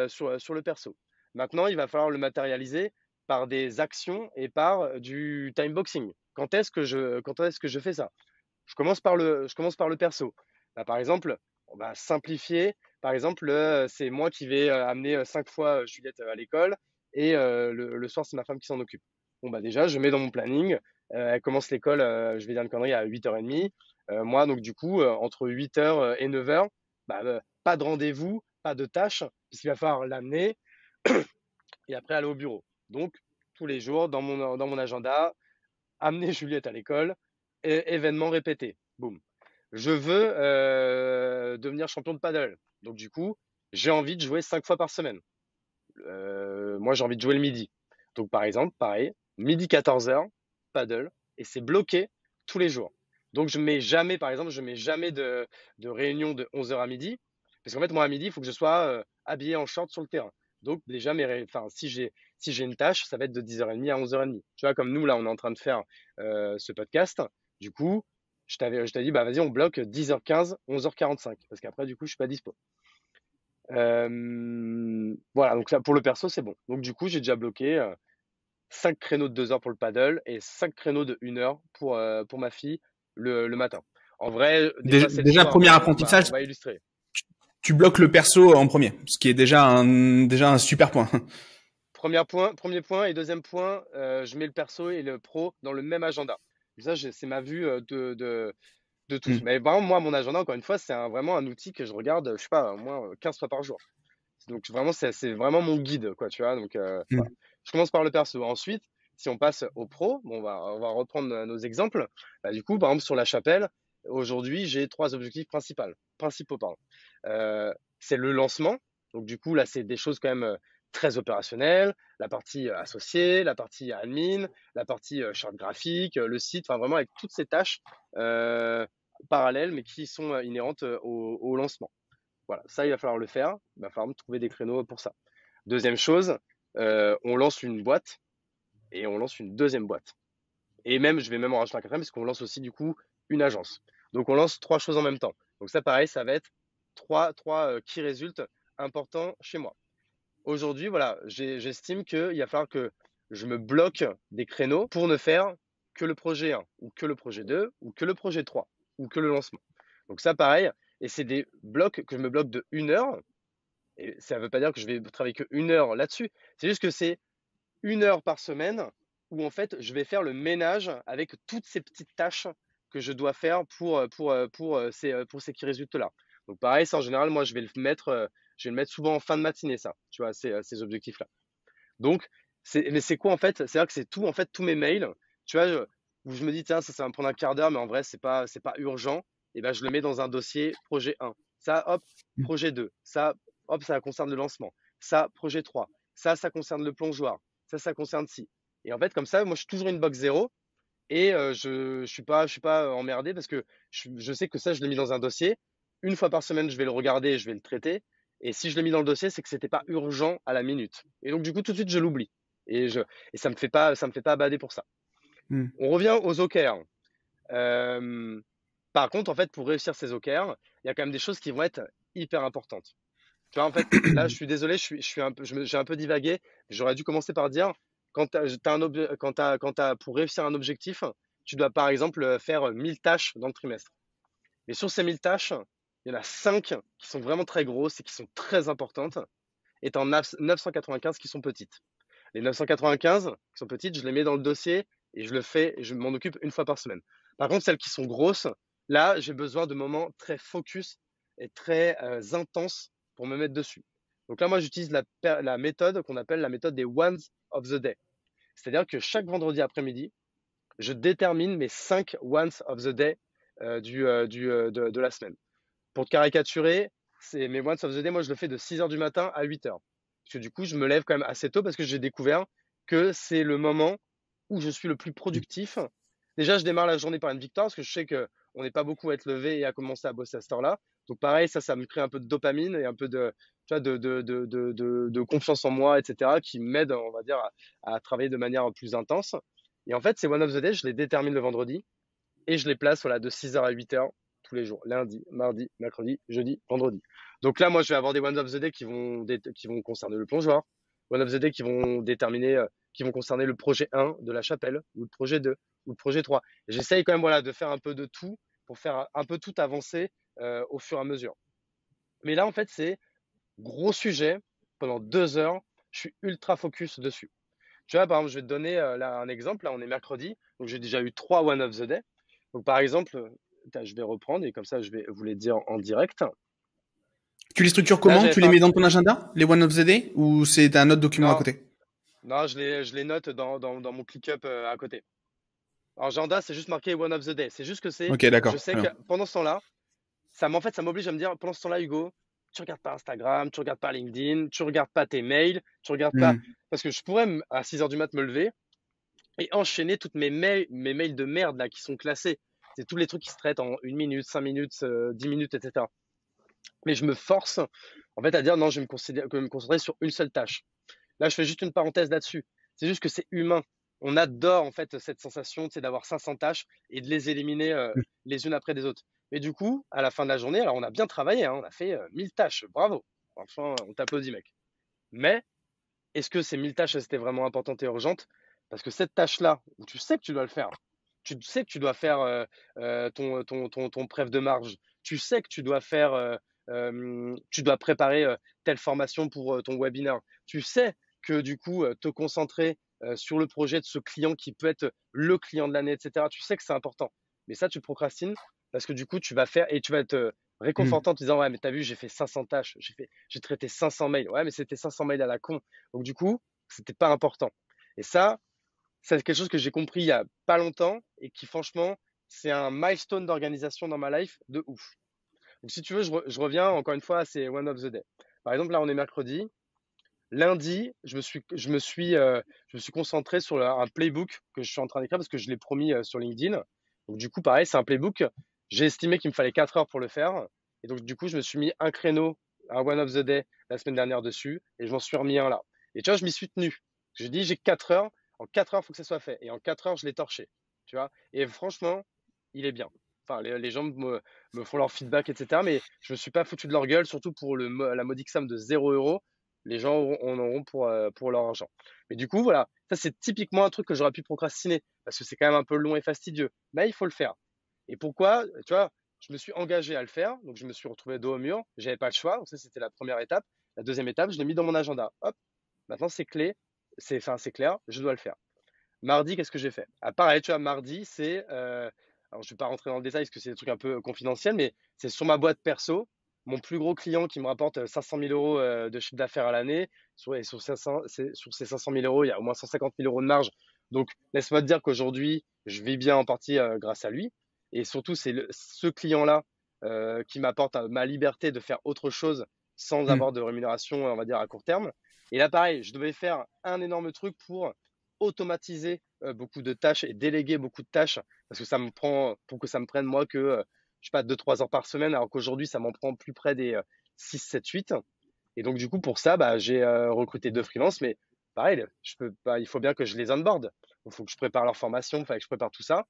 sur le perso. Maintenant, il va falloir le matérialiser par des actions et par du timeboxing. Quand est-ce que je fais ça? Je commence par le perso. Bah, par exemple, on va simplifier. Par exemple, c'est moi qui vais amener 5 fois Juliette à l'école et le soir, c'est ma femme qui s'en occupe. Bon, bah déjà, je mets dans mon planning. Elle commence l'école, je vais dire une connerie, à 8h30. Moi, donc du coup, entre 8h et 9h, bah, pas de rendez-vous, pas de tâches, puisqu'il va falloir l'amener et après aller au bureau. Donc, tous les jours, dans mon agenda, amener Juliette à l'école, événement répété. Boum. Je veux devenir champion de paddle. Donc, du coup, j'ai envie de jouer 5 fois par semaine. Moi, j'ai envie de jouer le midi. Donc, par exemple, pareil, midi 14h, paddle, et c'est bloqué tous les jours. Donc, je mets jamais, par exemple, je mets jamais de réunion de 11h à midi, parce qu'en fait, moi, à midi, il faut que je sois habillé en short sur le terrain. Donc, déjà, enfin, si j'ai une tâche, ça va être de 10h30 à 11h30. Tu vois, comme nous, là, on est en train de faire ce podcast. Du coup, je t'avais dit, bah, vas-y, on bloque 10h15, 11h45, parce qu'après, du coup, je suis pas dispo. Voilà, donc ça, pour le perso, c'est bon. Donc, du coup, j'ai déjà bloqué 5 créneaux de 2 heures pour le paddle et 5 créneaux de 1 heure pour ma fille le matin. En vrai, des fois, c'est le Déjà, soir, premier mais apprentissage, on va illustrer. tu bloques le perso en premier, ce qui est déjà un super point. Premier point et deuxième point, je mets le perso et le pro dans le même agenda. Ça, c'est ma vue de tous. Hmm. Mais vraiment, moi, mon agenda, encore une fois, c'est vraiment un outil que je regarde, je sais pas, au moins 15 fois par jour. Donc vraiment, c'est vraiment mon guide, quoi, tu vois. Donc voilà. Hmm. Je commence par le perso. Ensuite, si on passe au pro, bon, on va reprendre nos exemples. Bah, du coup, par exemple, sur la chapelle, aujourd'hui, j'ai trois objectifs principaux, pardon. C'est le lancement. Donc du coup, là, c'est des choses quand même très opérationnelles. La partie associée, la partie admin, la partie charte graphique, le site, enfin vraiment avec toutes ces tâches euh, parallèles, mais qui sont inhérentes au lancement. Voilà, ça, il va falloir le faire. Il va falloir me trouver des créneaux pour ça. Deuxième chose, on lance une boîte et on lance une deuxième boîte. Et même, je vais même en rajouter un quatrième parce qu'on lance aussi du coup une agence. Donc on lance trois choses en même temps. Donc ça, pareil, ça va être trois qui résultent importants chez moi. Aujourd'hui, voilà, j'estime qu'il va falloir que je me bloque des créneaux pour ne faire que le projet 1, ou que le projet 2, ou que le projet 3, ou que le lancement. Donc ça, pareil, et c'est des blocs que je me bloque de 1 heure, et ça ne veut pas dire que je vais travailler que 1 heure là-dessus. C'est juste que c'est 1 heure par semaine où en fait je vais faire le ménage avec toutes ces petites tâches que je dois faire pour ces qui résultent-là. Donc pareil, ça en général, moi je vais le mettre souvent en fin de matinée, ça, tu vois, ces objectifs-là. Donc, mais c'est quoi en fait? C'est-à-dire que c'est tout, en fait, tous mes mails, tu vois, où je me dis, tiens, ça va me prendre un quart d'heure, mais en vrai, c'est pas urgent. Et ben, je le mets dans un dossier projet 1. Ça, hop, projet 2. Ça, hop, ça concerne le lancement. Ça, projet 3. Ça concerne le plongeoir. Ça concerne ci. Et en fait, comme ça, moi, je suis toujours une box zéro et je suis pas emmerdé parce que je sais que ça, je l'ai mis dans un dossier. Une fois par semaine, je vais le regarder et je vais le traiter. Et si je l'ai mis dans le dossier, c'est que c'était pas urgent à la minute. Et donc, du coup, tout de suite, je l'oublie. Et ça me fait pas bader pour ça. Hmm. On revient aux OKR. Euh, Par contre, en fait, pour réussir ces OKR, il y a quand même des choses qui vont être hyper importantes. Tu vois, en fait, là, je suis désolé, j'ai un peu divagué. J'aurais dû commencer par dire, quand pour réussir un objectif, tu dois par exemple faire 1000 tâches dans le trimestre. Mais sur ces 1000 tâches, il y en a 5 qui sont vraiment très grosses et qui sont très importantes, et tu en as 995 qui sont petites. Les 995 qui sont petites, je les mets dans le dossier et je le fais, et je m'en occupe une fois par semaine. Par contre, celles qui sont grosses, là, j'ai besoin de moments très focus et très intenses pour me mettre dessus. Donc là, moi, j'utilise la méthode qu'on appelle la méthode des ones of the day. C'est-à-dire que chaque vendredi après-midi, je détermine mes 5 once of the day de la semaine. Pour te caricaturer, c'est mes once of the day, moi je le fais de 6 heures du matin à 8 heures. Parce que du coup, je me lève quand même assez tôt parce que j'ai découvert que c'est le moment où je suis le plus productif. Déjà, je démarre la journée par une victoire parce que je sais qu'on n'est pas beaucoup à être levé et à commencer à bosser à cette heure-là. Donc pareil, ça me crée un peu de dopamine et un peu de, tu vois, de confiance en moi, etc., qui m'aide, on va dire, à travailler de manière plus intense. Et en fait, ces one of the day, je les détermine le vendredi et je les place voilà, de 6 heures à 8 heures tous les jours. Lundi, mardi, mercredi, jeudi, vendredi. Donc là, moi, je vais avoir des one of the day qui vont concerner le plongeoir, one of the day qui vont déterminer, qui vont concerner le projet 1 de la chapelle, ou le projet 2, ou le projet 3. J'essaye quand même voilà, de faire un peu de tout pour faire un peu tout avancer au fur et à mesure. Mais là, en fait, c'est gros sujet. Pendant 2 heures, je suis ultra focus dessus. Tu vois, par exemple, je vais te donner là un exemple. Là, on est mercredi, donc j'ai déjà eu 3 one of the day. Donc, par exemple, je vais reprendre et comme ça, je vais vous les dire en direct. Tu les structures Là, comment? j'avais Tu fait les un... mets dans ton agenda, les one of the day, ou c'est un autre document à Non, côté? non, je les note dans mon ClickUp à côté. Alors, agenda, c'est juste marqué one of the day. C'est juste que Ok, je d'accord, sais très que bien. pendant ce temps-là, en fait, ça m'oblige à me dire, pendant ce temps-là, Hugo, tu regardes pas Instagram, tu regardes pas LinkedIn, tu regardes pas tes mails, tu regardes pas, Hmm. parce que je pourrais à 6 heures du mat me lever et enchaîner toutes mes mails de merde là qui sont classés. C'est tous les trucs qui se traitent en 1 minute, 5 minutes, 10 minutes, etc. Mais je me force en fait à dire non, je vais me concentrer sur une seule tâche. Là, je fais juste une parenthèse là-dessus. C'est juste que c'est humain. On adore en fait cette sensation, c'est d'avoir 500 tâches et de les éliminer les unes après les autres. Mais du coup, à la fin de la journée, alors on a bien travaillé, hein, on a fait 1000 tâches, bravo. Franchement, on t'applaudit, mec. Mais est-ce que ces 1000 tâches, c'était vraiment importantes et urgentes? Parce que cette tâche-là, où tu sais que tu dois le faire, tu sais que tu dois faire ton prév de marge, tu sais que tu dois faire, tu dois préparer telle formation pour ton webinaire, tu sais que du coup, te concentrer sur le projet de ce client qui peut être le client de l'année, etc., tu sais que c'est important. Mais ça, tu procrastines parce que du coup, tu vas faire et tu vas être Hmm. réconfortant en te disant, ouais, mais t'as vu, j'ai fait 500 tâches, j'ai traité 500 mails. Ouais, mais c'était 500 mails à la con. Donc du coup, c'était pas important. Et ça, c'est quelque chose que j'ai compris il y a pas longtemps et qui franchement, c'est un milestone d'organisation dans ma life de ouf. Donc si tu veux, je reviens encore une fois à ces one of the day. Par exemple, là, on est mercredi. Lundi, je me suis concentré sur un playbook que je suis en train d'écrire parce que je l'ai promis sur LinkedIn. Donc du coup, pareil, c'est un playbook. J'ai estimé qu'il me fallait 4 heures pour le faire. Et donc du coup, je me suis mis un créneau, un one of the day la semaine dernière dessus et je m'en suis remis un là. Et tu vois, je m'y suis tenu. Je dis, j'ai 4 heures. En 4 heures, il faut que ça soit fait. Et en 4 heures, je l'ai torché. Tu vois. Et franchement, il est bien. Enfin, les gens me font leur feedback, etc. Mais je me suis pas foutu de leur gueule, surtout pour la modique somme de 0 euros. Les gens en auront pour leur argent. Mais du coup, voilà, ça c'est typiquement un truc que j'aurais pu procrastiner parce que c'est quand même un peu long et fastidieux. Mais il faut le faire. Et pourquoi? Tu vois, je me suis engagé à le faire, donc je me suis retrouvé dos au mur. J'avais pas le choix, donc ça c'était la première étape. La deuxième étape, je l'ai mis dans mon agenda. Hop, maintenant c'est clé, c'est clair, je dois le faire. Mardi, qu'est-ce que j'ai fait? Ah, pareil, tu vois, mardi, alors je vais pas rentrer dans le détail parce que c'est des trucs un peu confidentiels, mais c'est sur ma boîte perso, mon plus gros client qui me rapporte 500 000 euros de chiffre d'affaires à l'année. Sur ces 500 000 euros, il y a au moins 150 000 euros de marge. Donc, laisse-moi te dire qu'aujourd'hui, je vis bien en partie grâce à lui. Et surtout, ce client-là qui m'apporte ma liberté de faire autre chose sans Hmm. avoir de rémunération, on va dire, à court terme. Et là, pareil, je devais faire un énorme truc pour automatiser beaucoup de tâches et déléguer beaucoup de tâches parce que ça me prend, pour que ça me prenne moi que, je sais pas, 2-3 heures par semaine, alors qu'aujourd'hui, ça m'en prend plus près des 6, 7, 8. Et donc, du coup, pour ça, bah, j'ai recruté 2 freelances, mais pareil, je peux pas, il faut bien que je les onboard. Il faut que je prépare leur formation, il faut que je prépare tout ça.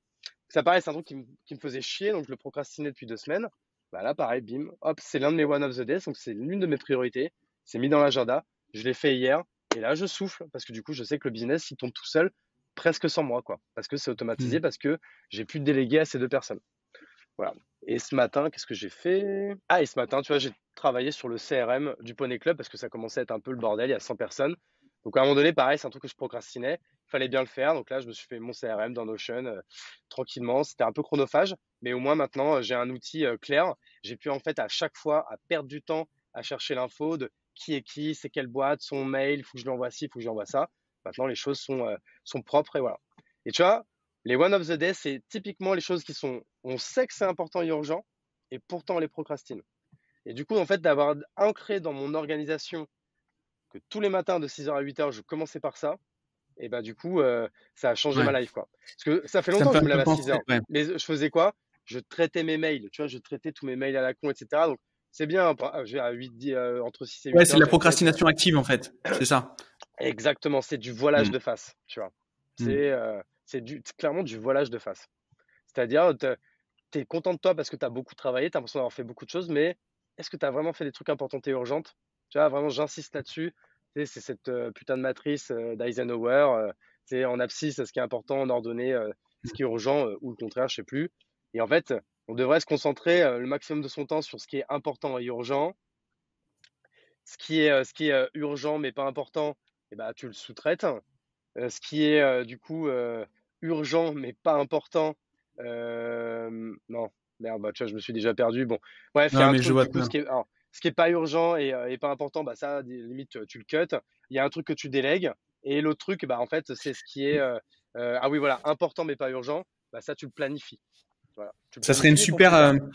Ça, pareil, c'est un truc qui me faisait chier, donc je le procrastinais depuis 2 semaines. Bah là, pareil, bim, hop, c'est l'un de mes one of the days, donc c'est l'une de mes priorités. C'est mis dans l'agenda. Je l'ai fait hier, et là, je souffle, parce que du coup, je sais que le business, il tombe tout seul, presque sans moi, quoi. Parce que c'est Hmm. automatisé, parce que j'ai pu déléguer à ces 2 personnes. Voilà. Et ce matin, qu'est-ce que j'ai fait? Ah, et ce matin, tu vois, j'ai travaillé sur le CRM du Poney Club parce que ça commençait à être un peu le bordel, il y a 100 personnes. Donc à un moment donné, pareil, c'est un truc que je procrastinais. Il fallait bien le faire. Donc là, je me suis fait mon CRM dans Notion tranquillement. C'était un peu chronophage, mais au moins maintenant, j'ai un outil clair. J'ai pu en fait à chaque fois à perdre du temps à chercher l'info de qui est qui, c'est quelle boîte, son mail, il faut que je lui envoie ci, il faut que je lui envoie ça. Maintenant, les choses sont propres et voilà. Et tu vois, les one of the day, c'est typiquement les choses on sait que c'est important et urgent, et pourtant on les procrastine. Et du coup, en fait, d'avoir ancré dans mon organisation que tous les matins de 6h à 8h, je commençais par ça, et bah du coup, ça a changé Ouais. ma life, quoi. Parce que ça fait Ça me longtemps que fait je un me lève peu à penser. 6h. Ouais. Mais je faisais quoi? Je traitais mes mails, tu vois, je traitais tous mes mails à la con, etc. Donc, c'est bien, à 8, 10, entre 6 et Ouais, 8 c'est de heures, la j'essaie de. procrastination active en fait. C'est ça. Exactement, c'est du voilage Mm. de face, tu vois. Mm. C'est clairement du voilage de face. C'est-à-dire, tu es content de toi parce que tu as beaucoup travaillé, tu as l'impression d'avoir fait beaucoup de choses, mais est-ce que tu as vraiment fait des trucs importants et urgentes? Tu vois, vraiment, j'insiste là-dessus. Tu sais, c'est cette putain de matrice d'Eisenhower. Tu sais, en abscisse, ce qui est important, en ordonnée, ce qui est urgent, ou le contraire, je sais plus. Et en fait, on devrait se concentrer le maximum de son temps sur ce qui est important et urgent. Ce qui est urgent mais pas important, et bah, tu le sous-traites. Ce qui est du coup urgent mais pas important, non, merde, bah, tu vois, je me suis déjà perdu. Bon, bref, il y a Non, un mais je truc vois du très coup, bien. ce qui est pas urgent et pas important, bah ça, limite, tu le cut. Il y a un truc que tu délègues et l'autre truc, bah en fait, c'est ce qui est ah oui, voilà, important mais pas urgent. Bah ça, tu le planifies. Voilà, tu le Ça serait une planifies pour super, plus tard.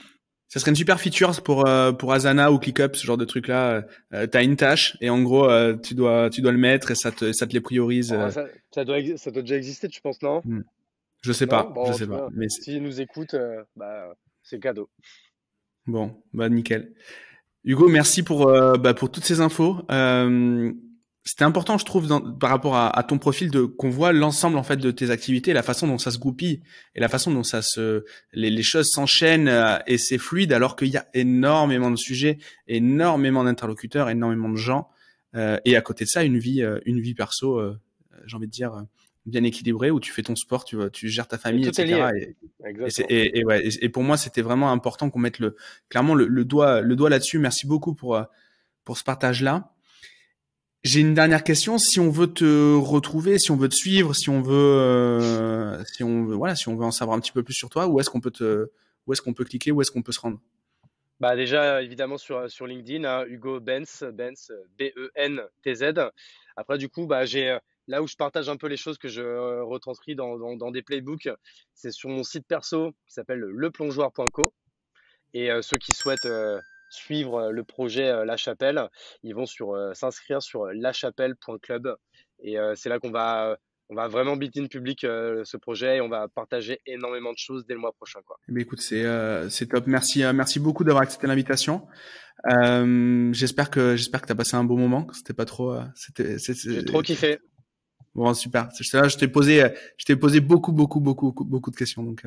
ça serait une super feature pour Asana ou ClickUp, ce genre de truc là. T'as une tâche et en gros tu dois le mettre et ça te les priorise. Oh, ça doit déjà exister, tu penses, non? Hmm. Non? Je Bon, sais tu pas, vois, mais s'ils nous écoutent, bah c'est cadeau. bon, bah nickel. Hugo, merci pour toutes ces infos. C'était important, je trouve, par rapport à ton profil, qu'on voit l'ensemble en fait de tes activités, la façon dont ça se goupille et la façon dont les choses s'enchaînent et c'est fluide, alors qu'il y a énormément de sujets, énormément d'interlocuteurs, énormément de gens, et à côté de ça, une vie perso, j'ai envie de dire bien équilibrée, où tu fais ton sport, tu gères ta Et famille, tout est lié. etc. Exactement. Et pour moi, c'était vraiment important qu'on mette clairement le doigt là-dessus. Merci beaucoup pour ce partage-là. J'ai une dernière question. Si on veut te retrouver, si on veut te suivre, si on veut en savoir un petit peu plus sur toi, où est-ce qu'on peut cliquer, où est-ce qu'on peut se rendre? Bah déjà, évidemment, sur LinkedIn, hein, Hugo Benz, Bentz. Après, du coup, bah, là où je partage un peu les choses que je retranscris dans des playbooks, c'est sur mon site perso qui s'appelle leplongeoir.co. Et ceux qui souhaitent suivre le projet La Chapelle, ils vont s'inscrire sur lachapelle.club. Et c'est là qu'on va vraiment build in public ce projet et on va partager énormément de choses dès le mois prochain, quoi. Eh bien, écoute, c'est top. Merci beaucoup d'avoir accepté l'invitation. J'espère que t'as passé un bon moment. C'était pas trop. J'ai trop kiffé. Bon, super. Là, je t'ai posé beaucoup de questions. Donc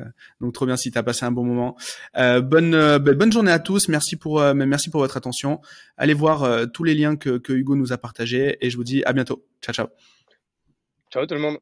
trop bien si t'as passé un bon moment. Bonne journée à tous. Merci pour votre attention. Allez voir tous les liens que Hugo nous a partagés et je vous dis à bientôt. Ciao, ciao. Ciao tout le monde.